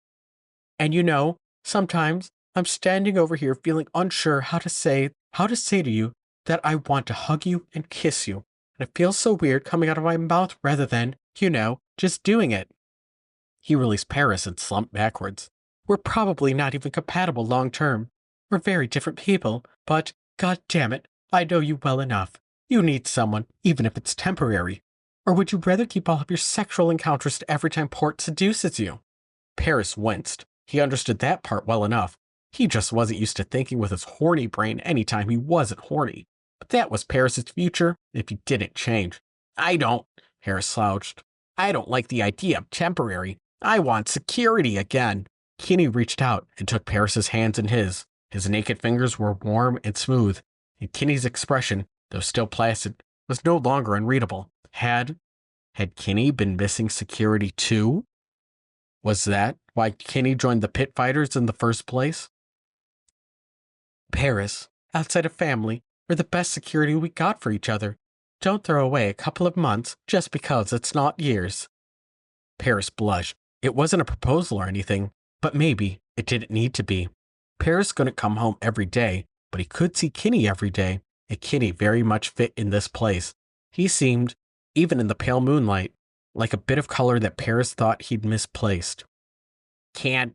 A: And you know, sometimes I'm standing over here feeling unsure how to say to you that I want to hug you and kiss you. And it feels so weird coming out of my mouth rather than, just doing it. He released Paris and slumped backwards. We're probably not even compatible long term. We're very different people, but, god damn it, I know you well enough. You need someone, even if it's temporary. Or would you rather keep all of your sexual encounters to every time Porte seduces you? Paris winced. He understood that part well enough. He just wasn't used to thinking with his horny brain anytime he wasn't horny. But that was Paris's future if he didn't change. I don't, Paris slouched. I don't like the idea of temporary. I want security again. Kinny reached out and took Paris's hands in his. His naked fingers were warm and smooth, and Kinny's expression, though still placid, was no longer unreadable. Had Kinny been missing security too? Was that why Kinny joined the pit fighters in the first place? Paris, outside of family, we're the best security we got for each other. Don't throw away a couple of months just because it's not years. Paris blushed. It wasn't a proposal or anything, but maybe it didn't need to be. Paris couldn't come home every day, but he could see Kinny every day, and Kinny very much fit in this place. He seemed, even in the pale moonlight, like a bit of color that Paris thought he'd misplaced. Can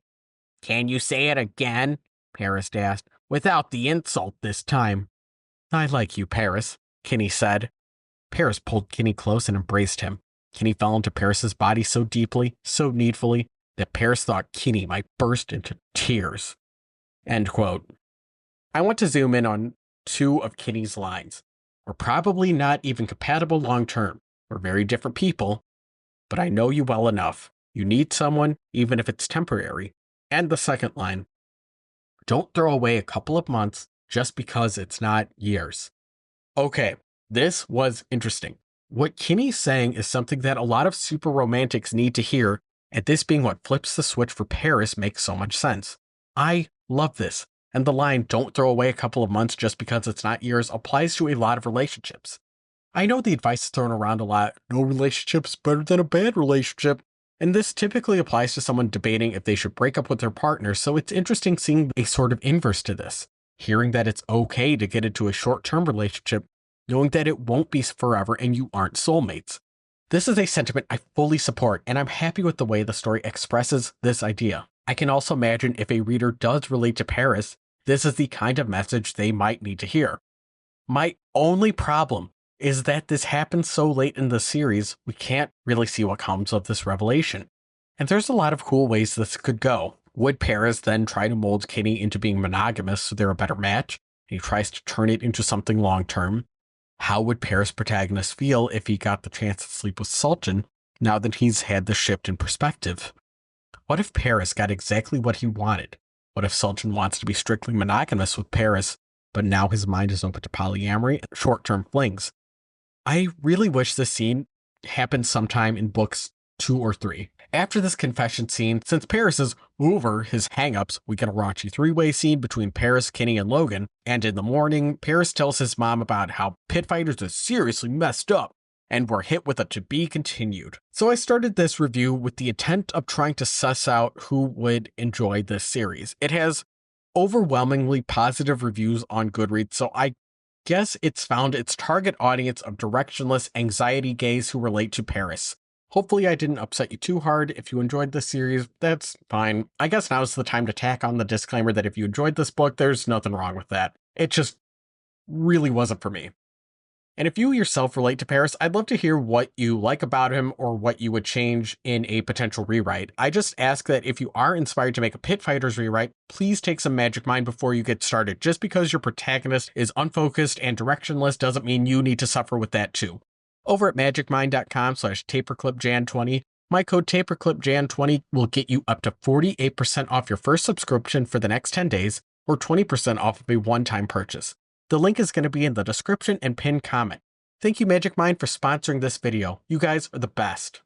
A: you say it again? Paris asked, without the insult this time. I like you, Paris, Kinny said. Paris pulled Kinny close and embraced him. Kinny fell into Paris's body so deeply, so needfully, that Paris thought Kinny might burst into tears. End quote. I want to zoom in on two of Kinny's lines. We're probably not even compatible long term. We're very different people, but I know you well enough. You need someone, even if it's temporary. And the second line. Don't throw away a couple of months just because it's not years. Okay, this was interesting. What Kinny's saying is something that a lot of super romantics need to hear, and this being what flips the switch for Paris makes so much sense. I love this, and the line, don't throw away a couple of months just because it's not years, applies to a lot of relationships. I know the advice is thrown around a lot, no relationship's better than a bad relationship, and this typically applies to someone debating if they should break up with their partner, so it's interesting seeing a sort of inverse to this, hearing that it's okay to get into a short-term relationship, knowing that it won't be forever and you aren't soulmates. This is a sentiment I fully support, and I'm happy with the way the story expresses this idea. I can also imagine if a reader does relate to Paris, this is the kind of message they might need to hear. My only problem is that this happens so late in the series, we can't really see what comes of this revelation. And there's a lot of cool ways this could go. Would Paris then try to mold Kinny into being monogamous so they're a better match? And he tries to turn it into something long-term. How would Paris' protagonist feel if he got the chance to sleep with Sultan now that he's had the shift in perspective? What if Paris got exactly what he wanted? What if Sultan wants to be strictly monogamous with Paris, but now his mind is open to polyamory and short-term flings? I really wish this scene happens sometime in books 2 or 3. After this confession scene, since Paris is over his hangups, we get a raunchy 3-way scene between Paris, Kinny, and Logan. And in the morning, Paris tells his mom about how pit fighters are seriously messed up, and we're hit with a to be continued. So I started this review with the intent of trying to suss out who would enjoy this series. It has overwhelmingly positive reviews on Goodreads, so I guess it's found its target audience of directionless anxiety gays who relate to Paris. Hopefully I didn't upset you too hard. If you enjoyed this series, that's fine. I guess now's the time to tack on the disclaimer that if you enjoyed this book, there's nothing wrong with that. It just really wasn't for me. And if you yourself relate to Paris, I'd love to hear what you like about him or what you would change in a potential rewrite. I just ask that if you are inspired to make a Pit Fighters rewrite, please take some Magic Mind before you get started. Just because your protagonist is unfocused and directionless doesn't mean you need to suffer with that too. Over at magicmind.com/taperclipjan20, my code taperclipjan20 will get you up to 48% off your first subscription for the next 10 days, or 20% off of a one-time purchase. The link is going to be in the description and pinned comment. Thank you, Magic Mind, for sponsoring this video. You guys are the best.